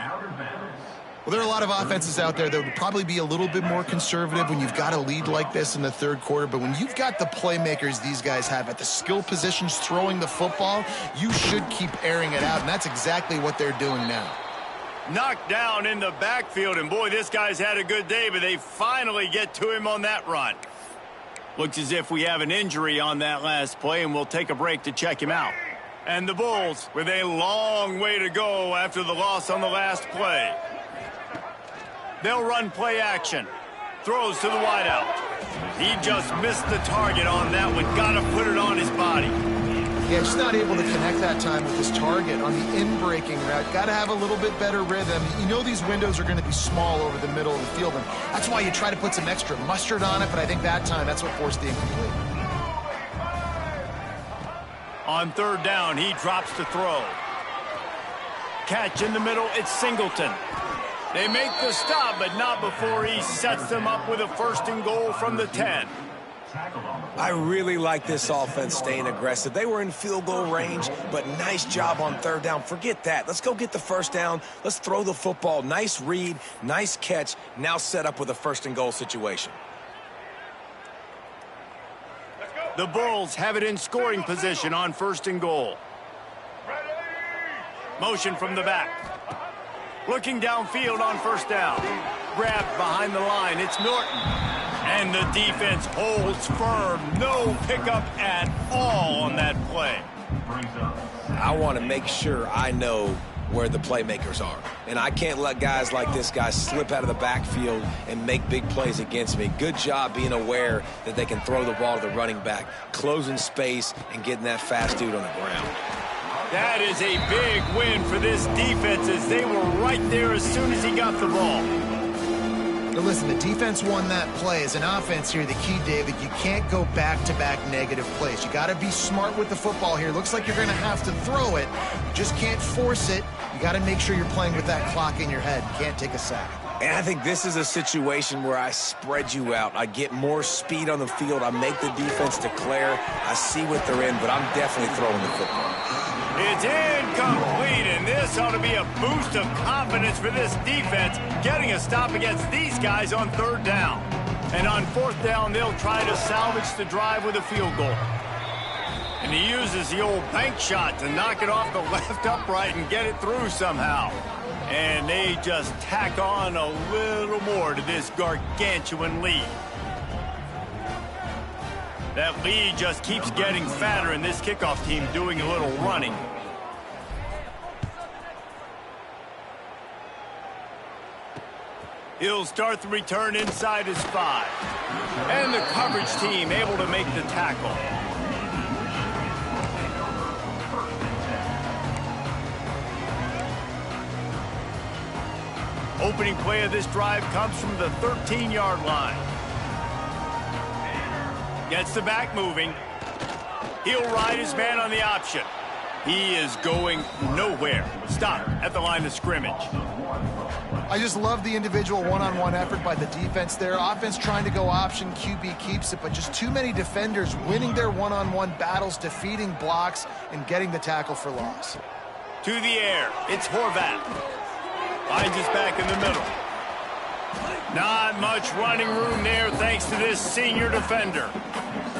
Well, there are a lot of offenses out there that would probably be a little bit more conservative when you've got a lead like this in the 3rd quarter. But when you've got the playmakers these guys have at the skill positions throwing the football, you should keep airing it out, and that's exactly what they're doing now. Knocked down in the backfield, and boy, this guy's had a good day, but they finally get to him on that run. Looks as if we have an injury on that last play, and we'll take a break to check him out. And the Bulls with a long way to go after the loss on the last play. They'll run play action. Throws to the wideout. He just missed the target on that one. Got to put it on his body. Yeah, just not able to connect that time with his target on the in-breaking route. Got to have a little bit better rhythm. You know these windows are going to be small over the middle of the field, and that's why you try to put some extra mustard on it, but I think that time that's what forced the incomplete. On 3rd down, he drops to throw. Catch in the middle, it's Singleton. They make the stop, but not before he sets them up with a 1st and goal from the 10. I really like this offense staying aggressive. They were in field goal range, but nice job on 3rd down. Forget that. Let's go get the 1st down. Let's throw the football. Nice read, nice catch. Now set up with a 1st and goal situation. The Bulls have it in scoring position on 1st and goal. Motion from the back. Looking downfield on 1st down. Grabbed behind the line. It's Norton. And the defense holds firm. No pickup at all on that play. I want to make sure I know where the playmakers are. And I can't let guys like this guy slip out of the backfield and make big plays against me. Good job being aware that they can throw the ball to the running back, closing space, and getting that fast dude on the ground. That is a big win for this defense as they were right there as soon as he got the ball. Now listen, the defense won that play. As an offense here, the key, David, you can't go back-to-back negative plays. You got to be smart with the football here. Looks like you're going to have to throw it. You just can't force it. You got to make sure you're playing with that clock in your head. You can't take a sack. And I think this is a situation where I spread you out. I get more speed on the field. I make the defense declare. I see what they're in, but I'm definitely throwing the football. It's incomplete, and this ought to be a boost of confidence for this defense, getting a stop against these guys on 3rd down. And on 4th down, they'll try to salvage the drive with a field goal. And he uses the old bank shot to knock it off the left upright and get it through somehow. And they just tack on a little more to this gargantuan lead. That lead just keeps getting fatter, and this kickoff team doing a little running. He'll start the return inside his 5. And the coverage team able to make the tackle. Opening play of this drive comes from the 13-yard line. Gets the back moving. He'll ride his man on the option. He is going nowhere. Stop at the line of scrimmage. I just love the individual one-on-one effort by the defense there. Offense trying to go option, QB keeps it, but just too many defenders winning their one-on-one battles, defeating blocks, and getting the tackle for loss. To the air. It's Horvath. Finds his back in the middle. Not much running room there thanks to this senior defender.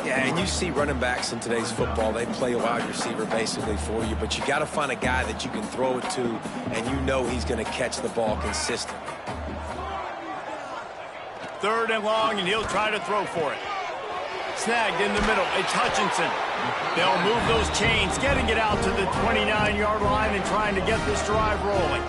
Yeah, and you see running backs in today's football, they play a wide receiver basically for you, but you got to find a guy that you can throw it to, and you know he's going to catch the ball consistently. 3rd and long, and he'll try to throw for it. Snagged in the middle. It's Hutchinson. They'll move those chains, getting it out to the 29-yard line and trying to get this drive rolling.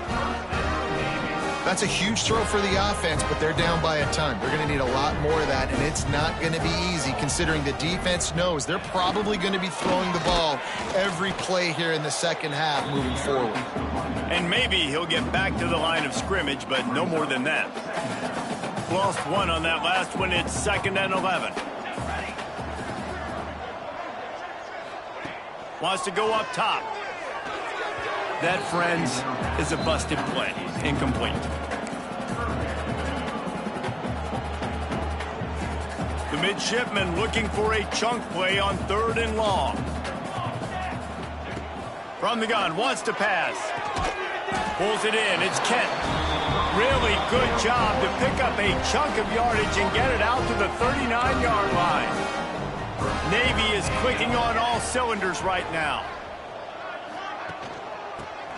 That's a huge throw for the offense, but they're down by a ton. They're going to need a lot more of that, and it's not going to be easy considering the defense knows they're probably going to be throwing the ball every play here in the second half moving forward. And maybe he'll get back to the line of scrimmage, but no more than that. Lost one on that last one. It's 2nd and 11. Wants to go up top. That, friends, is a busted play. Incomplete. The midshipman looking for a chunk play on 3rd and long. From the gun, wants to pass. Pulls it in. It's Kent. Really good job to pick up a chunk of yardage and get it out to the 39-yard line. Navy is clicking on all cylinders right now.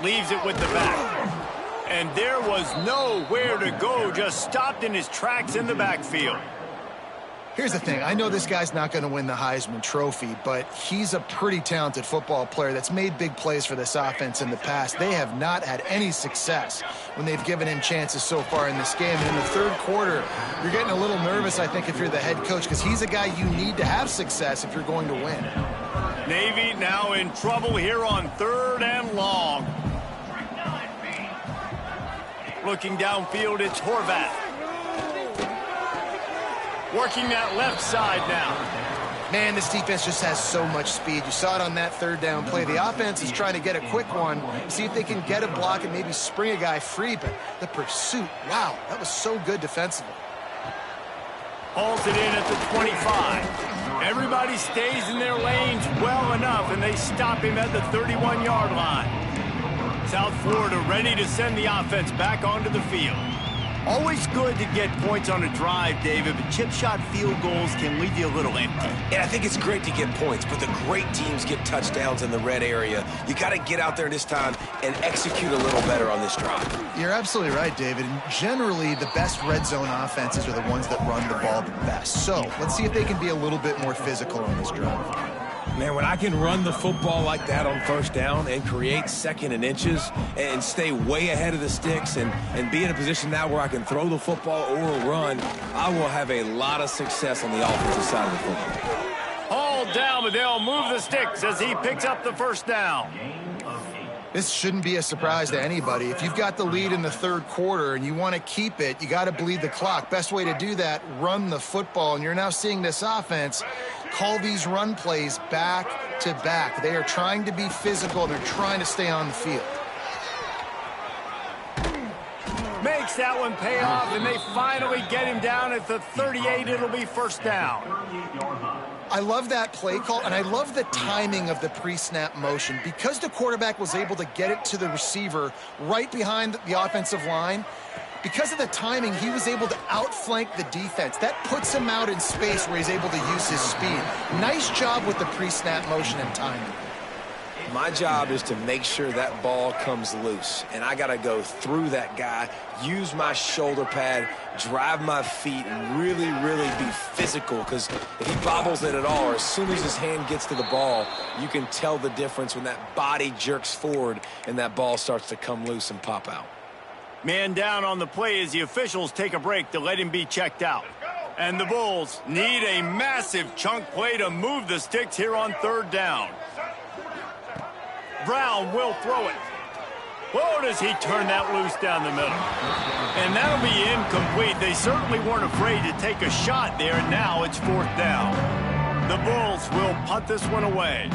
Leaves it with the back. And there was nowhere to go, just stopped in his tracks in the backfield. Here's the thing. I know this guy's not going to win the Heisman Trophy, but he's a pretty talented football player that's made big plays for this offense in the past. They have not had any success when they've given him chances so far in this game. And in the 3rd quarter, you're getting a little nervous, I think, if you're the head coach, because he's a guy you need to have success if you're going to win. Navy now in trouble here on 3rd and long. Looking downfield, it's Horvath. Working that left side now. Man, this defense just has so much speed. You saw it on that 3rd down play. The offense is trying to get a quick one, see if they can get a block and maybe spring a guy free, but the pursuit, wow, that was so good defensively. Hauls it in at the 25. Everybody stays in their lanes well enough, and they stop him at the 31-yard line. South Florida ready to send the offense back onto the field. Always good to get points on a drive, David, but chip shot field goals can leave you a little empty. And I think it's great to get points, but the great teams get touchdowns in the red area. You got to get out there this time and execute a little better on this drive. You're absolutely right, David. And generally, the best red zone offenses are the ones that run the ball the best. So let's see if they can be a little bit more physical on this drive. Man, when I can run the football like that on 1st down and create 2nd and inches and stay way ahead of the sticks and be in a position now where I can throw the football or run, I will have a lot of success on the offensive side of the football. Hauled down, but they'll move the sticks as he picks up the 1st down. This shouldn't be a surprise to anybody. If you've got the lead in the 3rd quarter and you want to keep it, you got to bleed the clock. Best way to do that, run the football. And you're now seeing this offense call these run plays back to back. They are trying to be physical. They're trying to stay on the field. Makes that one pay off, and they finally get him down at the 38. It'll be 1st down. I love that play call, and I love the timing of the pre-snap motion. Because the quarterback was able to get it to the receiver right behind the offensive line, because of the timing, he was able to outflank the defense. That puts him out in space where he's able to use his speed. Nice job with the pre-snap motion and timing. My job is to make sure that ball comes loose, and I got to go through that guy, use my shoulder pad, drive my feet, and really, really be physical, because if he bobbles it at all, or as soon as his hand gets to the ball, you can tell the difference when that body jerks forward and that ball starts to come loose and pop out. Man down on the play as the officials take a break to let him be checked out. And the Bulls need a massive chunk play to move the sticks here on 3rd down. Brown will throw it. Whoa, does he turn that loose down the middle. And that'll be incomplete. They certainly weren't afraid to take a shot there. Now it's 4th down. The Bulls will punt this one away.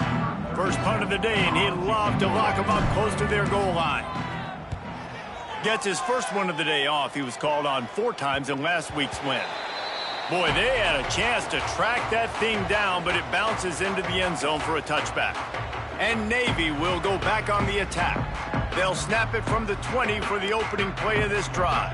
First punt of the day, and he'd love to lock them up close to their goal line. Gets his first one of the day off. He was called on 4 times in last week's win. Boy, they had a chance to track that thing down, but it bounces into the end zone for a touchback. And Navy will go back on the attack. They'll snap it from the 20 for the opening play of this drive.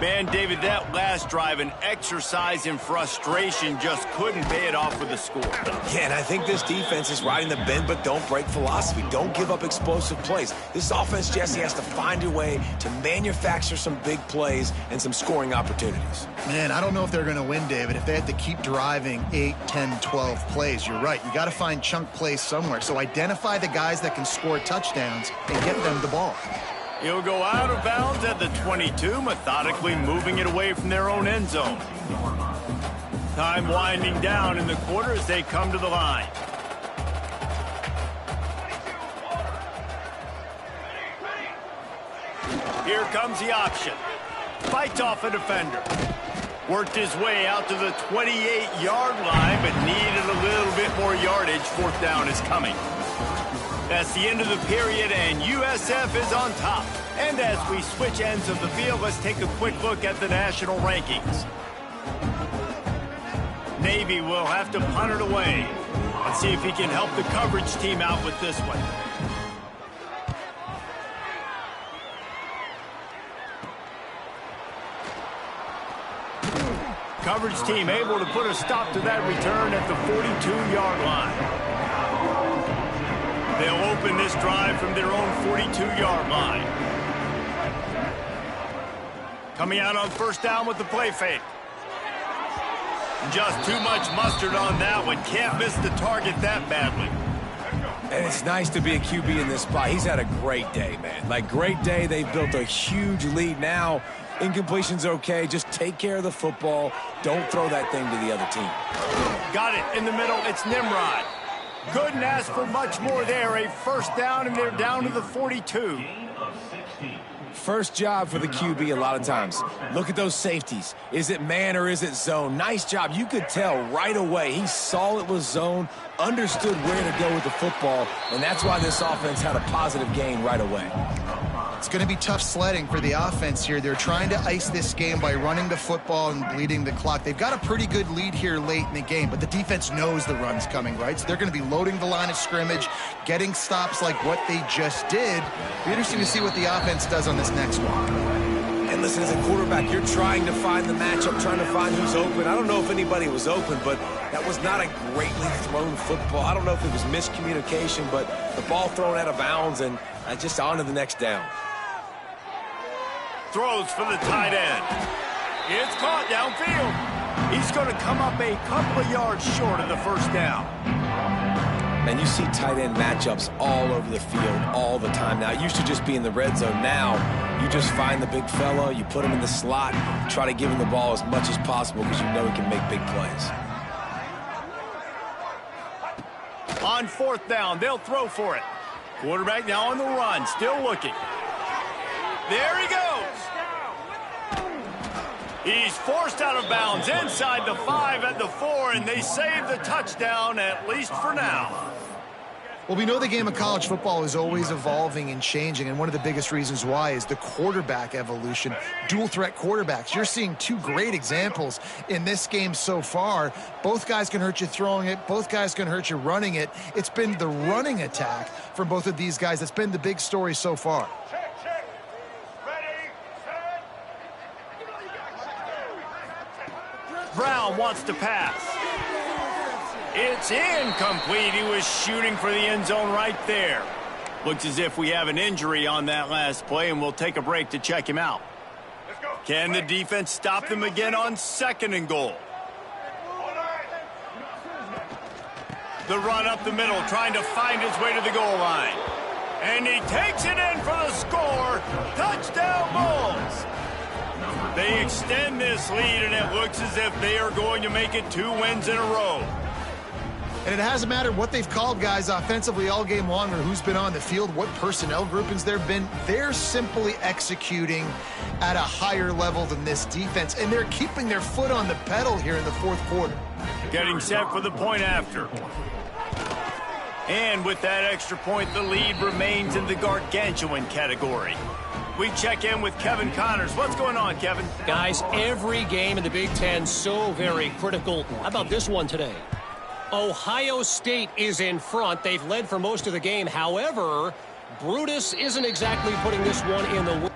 Man, David, that last drive, an exercise in frustration, just couldn't pay it off with a score. Yeah, and I think this defense is riding the bend but don't break philosophy. Don't give up explosive plays. This offense, Jesse, has to find a way to manufacture some big plays and some scoring opportunities. Man, I don't know if they're going to win, David, if they have to keep driving 8, 10, 12 plays. You're right. You got to find chunk plays somewhere. So identify the guys that can score touchdowns and get them the ball. He'll go out of bounds at the 22, methodically moving it away from their own end zone. Time winding down in the quarter as they come to the line. Here comes the option. Fights off a defender. Worked his way out to the 28-yard line, but needed a little bit more yardage. Fourth down is coming. That's the end of the period, and USF is on top. And as we switch ends of the field, let's take a quick look at the national rankings. Navy will have to punt it away. Let's see if he can help the coverage team out with this one. Coverage team able to put a stop to that return at the 42-yard line. They'll open this drive from their own 42-yard line. Coming out on first down with the play fake. Just too much mustard on that one. Can't miss the target that badly. And it's nice to be a QB in this spot. He's had a great day, man. Like, great day. They've built a huge lead now. Incompletion's okay. Just take care of the football. Don't throw that thing to the other team. Got it in the middle. It's Nimrod. Couldn't ask for much more there. A first down, and they're down to the 42. First job for the QB a lot of times. Look at those safeties. Is it man or is it zone? Nice job. You could tell right away. He saw it was zone, understood where to go with the football, and that's why this offense had a positive gain right away. It's going to be tough sledding for the offense here. They're trying to ice this game by running the football and bleeding the clock. They've got a pretty good lead here late in the game, but the defense knows the run's coming, right? So they're going to be loading the line of scrimmage, getting stops like what they just did. It'll be interesting to see what the offense does on this next one. And listen, as a quarterback, you're trying to find the matchup, trying to find who's open. I don't know if anybody was open, but that was not a greatly thrown football. I don't know if it was miscommunication, but the ball thrown out of bounds and just on to the next down. Throws for the tight end. It's caught downfield. He's going to come up a couple of yards short of the first down. Man, you see tight end matchups all over the field all the time now. It used to just be in the red zone. Now you just find the big fella, you put him in the slot, try to give him the ball as much as possible because you know he can make big plays. On fourth down, they'll throw for it. Quarterback now on the run, still looking. There he goes. He's forced out of bounds inside the 5 at the 4, and they save the touchdown, at least for now. Well, we know the game of college football is always evolving and changing, and one of the biggest reasons why is the quarterback evolution. Dual-threat quarterbacks. You're seeing two great examples in this game so far. Both guys can hurt you throwing it. Both guys can hurt you running it. It's been the running attack from both of these guys that's been the big story so far. Brown wants to pass. It's incomplete. He was shooting for the end zone right there. Looks as if we have an injury on that last play, and we'll take a break to check him out. Can the defense stop them again on second and goal? The run up the middle, trying to find his way to the goal line. And he takes it in for the score. Touchdown Bulls. They extend this lead, and it looks as if they are going to make it 2 wins in a row. And it hasn't mattered what they've called guys offensively all game long or who's been on the field, what personnel groupings there have been. They're simply executing at a higher level than this defense, and they're keeping their foot on the pedal here in the fourth quarter. Getting set for the point after. And with that extra point, the lead remains in the gargantuan category. We check in with Kevin Connors. What's going on, Kevin? Guys, every game in the Big Ten so very critical. How about this one today? Ohio State is in front. They've led for most of the game. However, Brutus isn't exactly putting this one in the...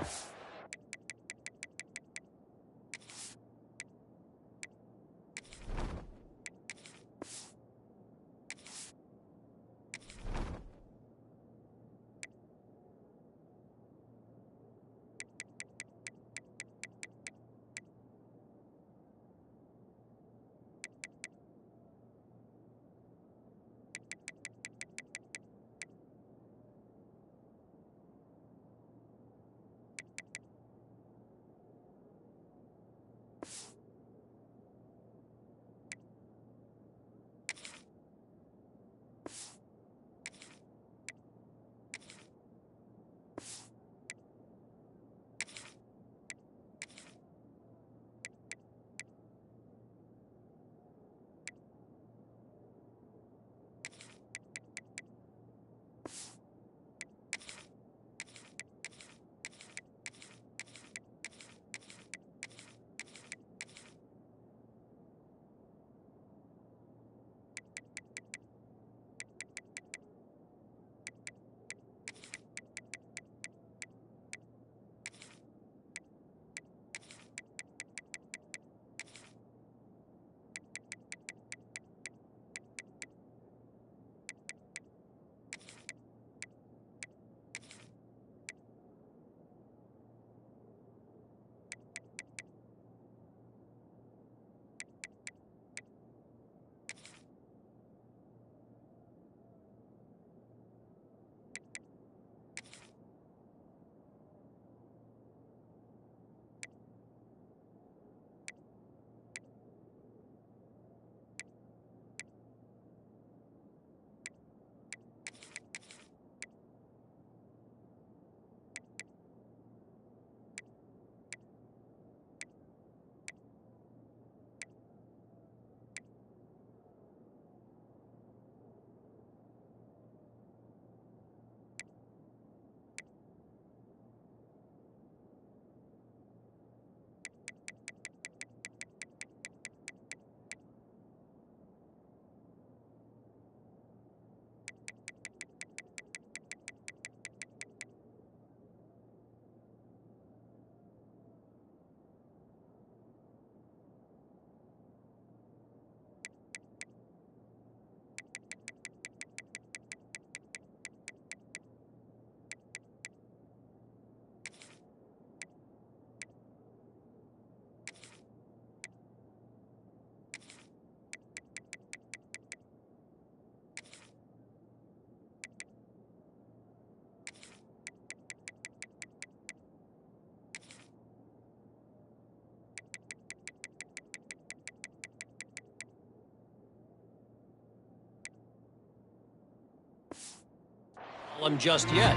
Just yet.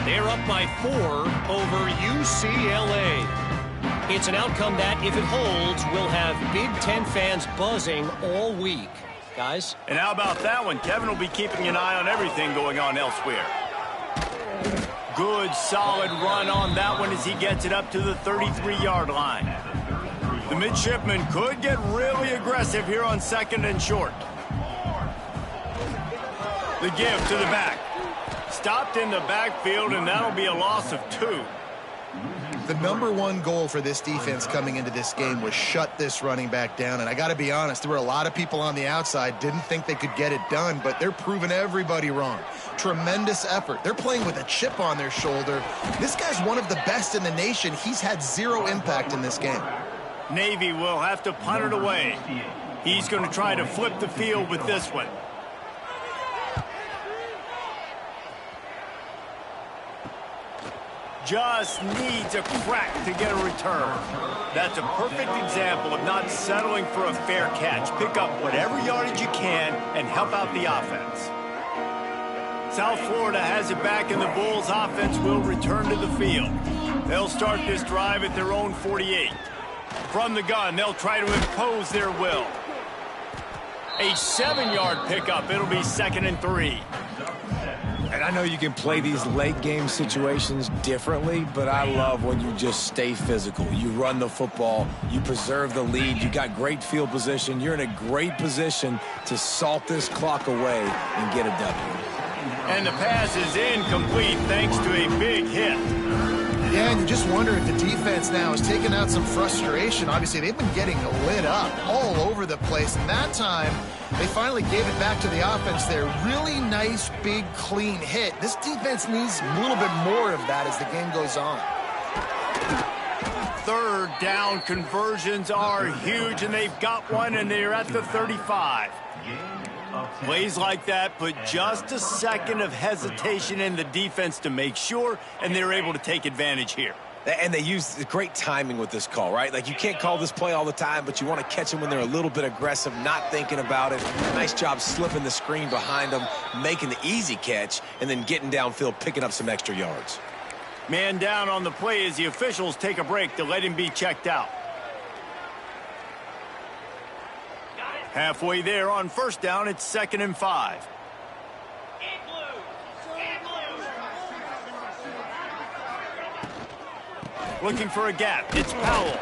They're up by 4 over UCLA. It's an outcome that, if it holds, will have Big Ten fans buzzing all week. Guys? And how about that one? Kevin will be keeping an eye on everything going on elsewhere. Good, solid run on that one as he gets it up to the 33-yard line. The midshipman could get really aggressive here on 2nd and short. The give to the back. Stopped in the backfield, and that'll be a loss of 2. The #1 goal for this defense coming into this game was shut this running back down. And I got to be honest, there were a lot of people on the outside didn't think they could get it done, but they're proving everybody wrong. Tremendous effort. They're playing with a chip on their shoulder. This guy's one of the best in the nation. He's had 0 impact in this game. Navy will have to punt it away. He's going to try to flip the field with this one. Just needs a crack to get a return. That's a perfect example of not settling for a fair catch. Pick up whatever yardage you can and help out the offense. South Florida has it back, and the Bulls offense will return to the field. They'll start this drive at their own 48. From the gun, they'll try to impose their will. A 7-yard pickup. It'll be 2nd and 3. And I know you can play these late game situations differently, but I love when you just stay physical. You run the football, you preserve the lead, you got great field position, you're in a great position to salt this clock away and get a W. And the pass is incomplete thanks to a big hit. Yeah, and you just wonder if the defense now is taking out some frustration. Obviously, they've been getting lit up all over the place. And that time, they finally gave it back to the offense there. Really nice, big, clean hit. This defense needs a little bit more of that as the game goes on. Third down conversions are huge, and they've got one, and they're at the 35. Plays like that put just a second of hesitation in the defense to make sure, and they're able to take advantage here. And they use great timing with this call, right? Like, you can't call this play all the time, but you want to catch them when they're a little bit aggressive, not thinking about it. Nice job slipping the screen behind them, making the easy catch, and then getting downfield, picking up some extra yards. Man down on the play as the officials take a break to let him be checked out. Halfway there on first down, it's 2nd and 5. Looking for a gap. It's Powell.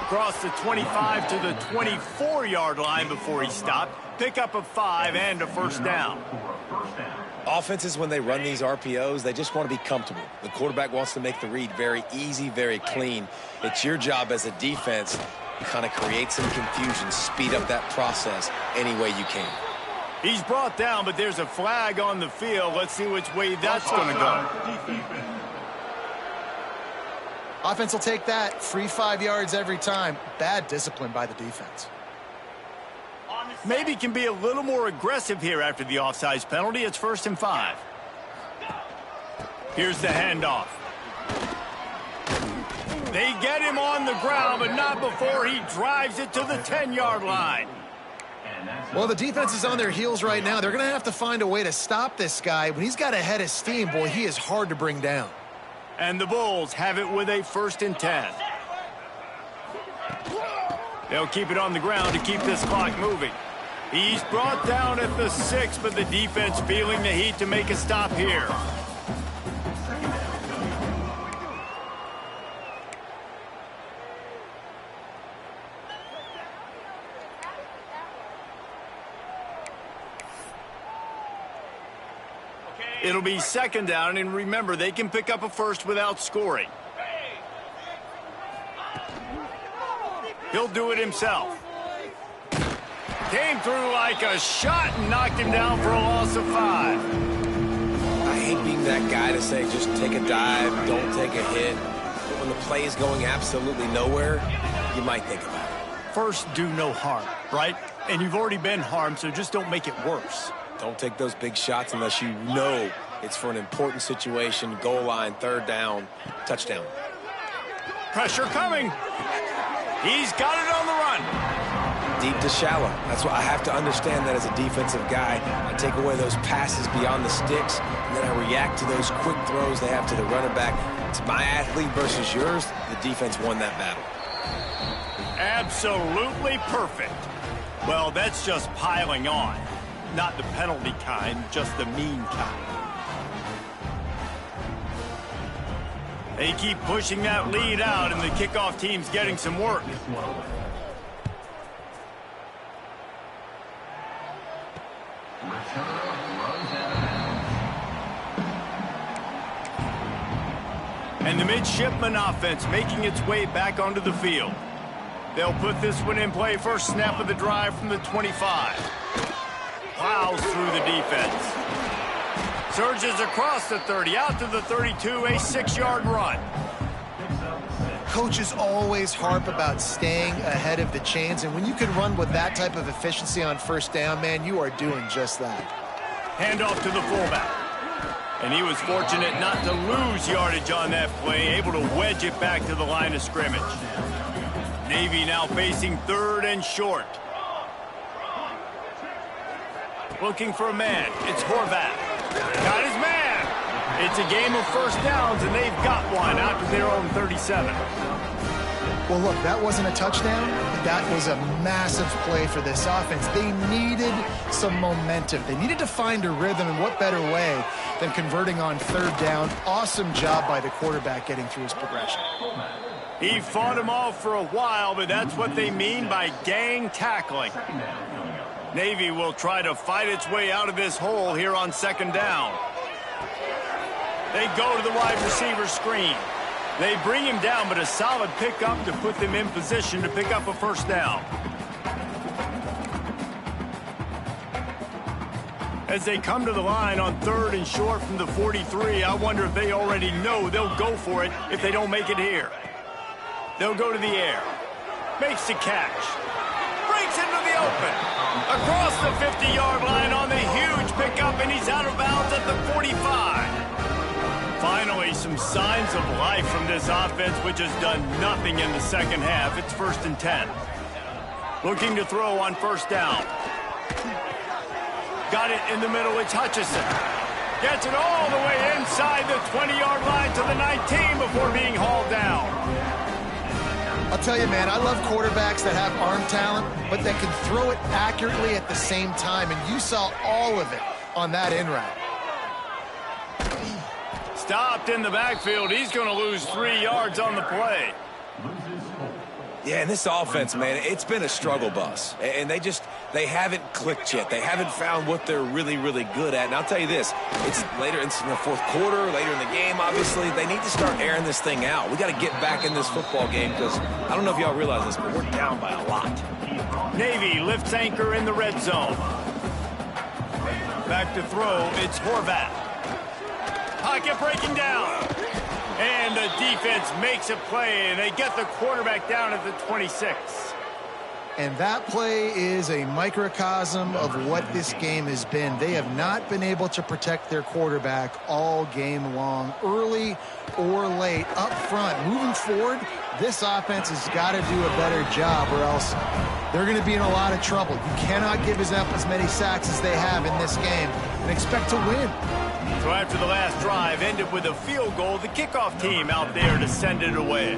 Across the 25 to the 24-yard line before he stopped. Pick up a 5 and a first down. Offenses, when they run these RPOs, they just want to be comfortable. The quarterback wants to make the read very easy, very clean. It's your job as a defense to kind of create some confusion, speed up that process any way you can. He's brought down, but there's a flag on the field. Let's see which way that's going to go. Offense will take that. Free 5 yards every time. Bad discipline by the defense. Maybe can be a little more aggressive here after the offsides penalty. It's 1st and 5. Here's the handoff. They get him on the ground, but not before he drives it to the 10-yard line. Well, the defense is on their heels right now. They're going to have to find a way to stop this guy. When he's got a head of steam, boy, he is hard to bring down. And the Bulls have it with a 1st and 10. They'll keep it on the ground to keep this clock moving. He's brought down at the 6, but the defense feeling the heat to make a stop here. It'll be 2nd down, and remember, they can pick up a first without scoring. He'll do it himself. Came through like a shot and knocked him down for a loss of 5. I hate being that guy to say just take a dive, don't take a hit. But when the play is going absolutely nowhere, you might think about it. First, do no harm, right? And you've already been harmed, so just don't make it worse. Don't take those big shots unless you know it's for an important situation, goal line, 3rd down, touchdown. Pressure coming. He's got it on the run. Deep to shallow. That's why I have to understand that as a defensive guy. I take away those passes beyond the sticks, and then I react to those quick throws they have to the running back. It's my athlete versus yours. The defense won that battle. Absolutely perfect. Well, that's just piling on. Not the penalty kind, just the mean kind. They keep pushing that lead out, and the kickoff team's getting some work. And the midshipman offense making its way back onto the field. They'll put this one in play. First snap of the drive from the 25. Plows through the defense. Surges across the 30, out to the 32, a 6-yard run. Coaches always harp about staying ahead of the chains, and when you can run with that type of efficiency on 1st down, man, you are doing just that. Handoff to the fullback. And he was fortunate not to lose yardage on that play, able to wedge it back to the line of scrimmage. Navy now facing 3rd and short. Looking for a man. It's Horvath. Got his man. It's a game of 1st downs, and they've got one out to their own 37. Well, look, that wasn't a touchdown. That was a massive play for this offense. They needed some momentum. They needed to find a rhythm, and what better way than converting on 3rd down. Awesome job by the quarterback getting through his progression. He fought him off for a while, but that's what they mean by gang tackling. Navy will try to fight its way out of this hole here on 2nd down. They go to the wide receiver screen. They bring him down, but a solid pickup to put them in position to pick up a first down. As they come to the line on 3rd and short from the 43, I wonder if they already know they'll go for it if they don't make it here. They'll go to the air. Makes the catch. Breaks into the open. Across the 50-yard line on the huge pickup, and he's out of bounds at the 45. Finally, some signs of life from this offense, which has done nothing in the second half. It's 1st and 10. Looking to throw on first down. Got it in the middle. It's Hutchinson. Gets it all the way inside the 20-yard line to the 19 before being hauled down. I'll tell you, man, I love quarterbacks that have arm talent, but that can throw it accurately at the same time, and you saw all of it on that in route. Stopped in the backfield. He's going to lose 3 yards on the play. Yeah, and this offense, man, it's been a struggle bus. And they haven't clicked yet. They haven't found what they're really, really good at. And I'll tell you this, it's later in the fourth quarter, later in the game, obviously. They need to start airing this thing out. We got to get back in this football game because I don't know if y'all realize this, but we're down by a lot. Navy lifts anchor in the red zone. Back to throw, it's Horvat. Pocket breaking down. And the defense makes a play, and they get the quarterback down at the 26. And that play is a microcosm of what this game has been. They have not been able to protect their quarterback all game long, early or late, up front. Moving forward, this offense has got to do a better job, or else they're going to be in a lot of trouble. You cannot give up as many sacks as they have in this game and expect to win. So after the last drive ended with a field goal, the kickoff team out there to send it away.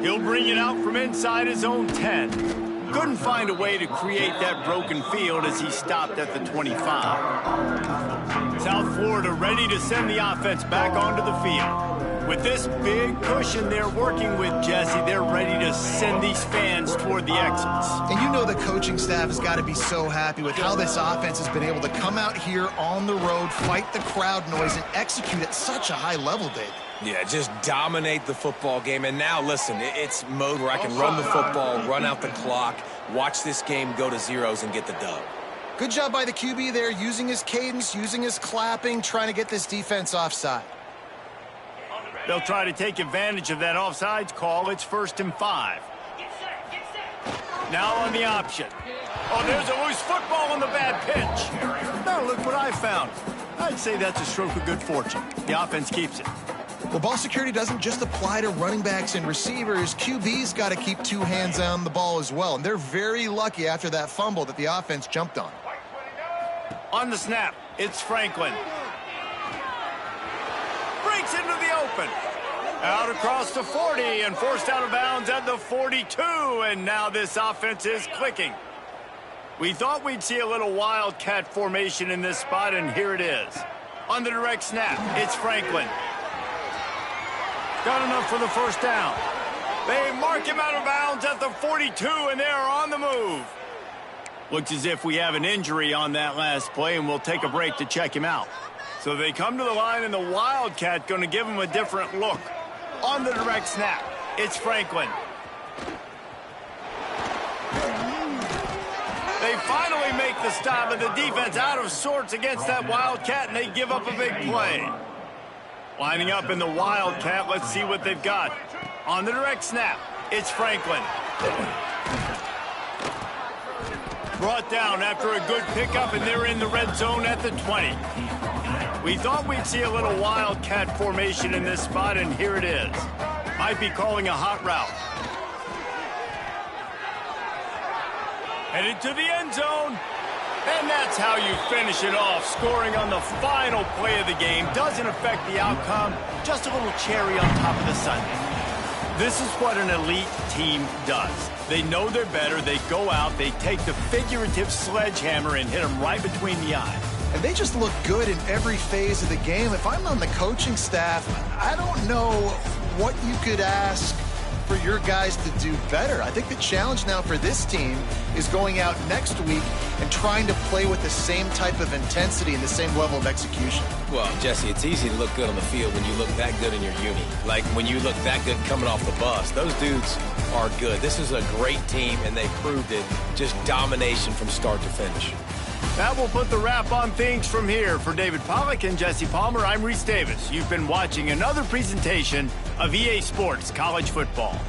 He'll bring it out from inside his own 10. Couldn't find a way to create that broken field as he stopped at the 25. South Florida ready to send the offense back onto the field. With this big cushion they're working with, Jesse, they're ready to send these fans toward the exits. And you know the coaching staff has got to be so happy with how this offense has been able to come out here on the road, fight the crowd noise, and execute at such a high level, Dave. Yeah, just dominate the football game. And now, listen, it's mode where I can run the football, run out the clock, watch this game go to zeros and get the dub. Good job by the QB there, using his cadence, using his clapping, trying to get this defense offside. They'll try to take advantage of that offsides call. It's 1st and 5. Now on the option. Oh, there's a loose football on the bad pitch. Now look what I found. I'd say that's a stroke of good fortune. The offense keeps it. Well, ball security doesn't just apply to running backs and receivers. QB's got to keep 2 hands on the ball as well. And they're very lucky after that fumble that the offense jumped on. On the snap, it's Franklin. Breaks into the open. Out across the 40 and forced out of bounds at the 42. And now this offense is clicking. We thought we'd see a little wildcat formation in this spot, and here it is. On the direct snap, it's Franklin. Got enough for the first down. They mark him out of bounds at the 42, and they're on the move. Looks as if we have an injury on that last play, and we'll take a break to check him out. So they come to the line, and the Wildcat going to give him a different look. On the direct snap, it's Franklin. They finally make the stop, and the defense out of sorts against that Wildcat, and they give up a big play. Lining up in the Wildcat, let's see what they've got. On the direct snap, it's Franklin. Brought down after a good pickup, and they're in the red zone at the 20. We thought we'd see a little Wildcat formation in this spot, and here it is. Might be calling a hot route. Headed to the end zone. And that's how you finish it off. Scoring on the final play of the game doesn't affect the outcome. Just a little cherry on top of the sundae. This is what an elite team does. They know they're better. They go out. They take the figurative sledgehammer and hit them right between the eyes. And they just look good in every phase of the game. If I'm on the coaching staff, I don't know what you could ask for your guys to do better. I think the challenge now for this team is going out next week and trying to play with the same type of intensity and the same level of execution. Well, Jesse, it's easy to look good on the field when you look that good in your uni. Like when you look that good coming off the bus. Those dudes are good. This is a great team, and they proved it. Just domination from start to finish. That will put the wrap on things from here. For David Pollack and Jesse Palmer, I'm Reese Davis. You've been watching another presentation of EA Sports College Football.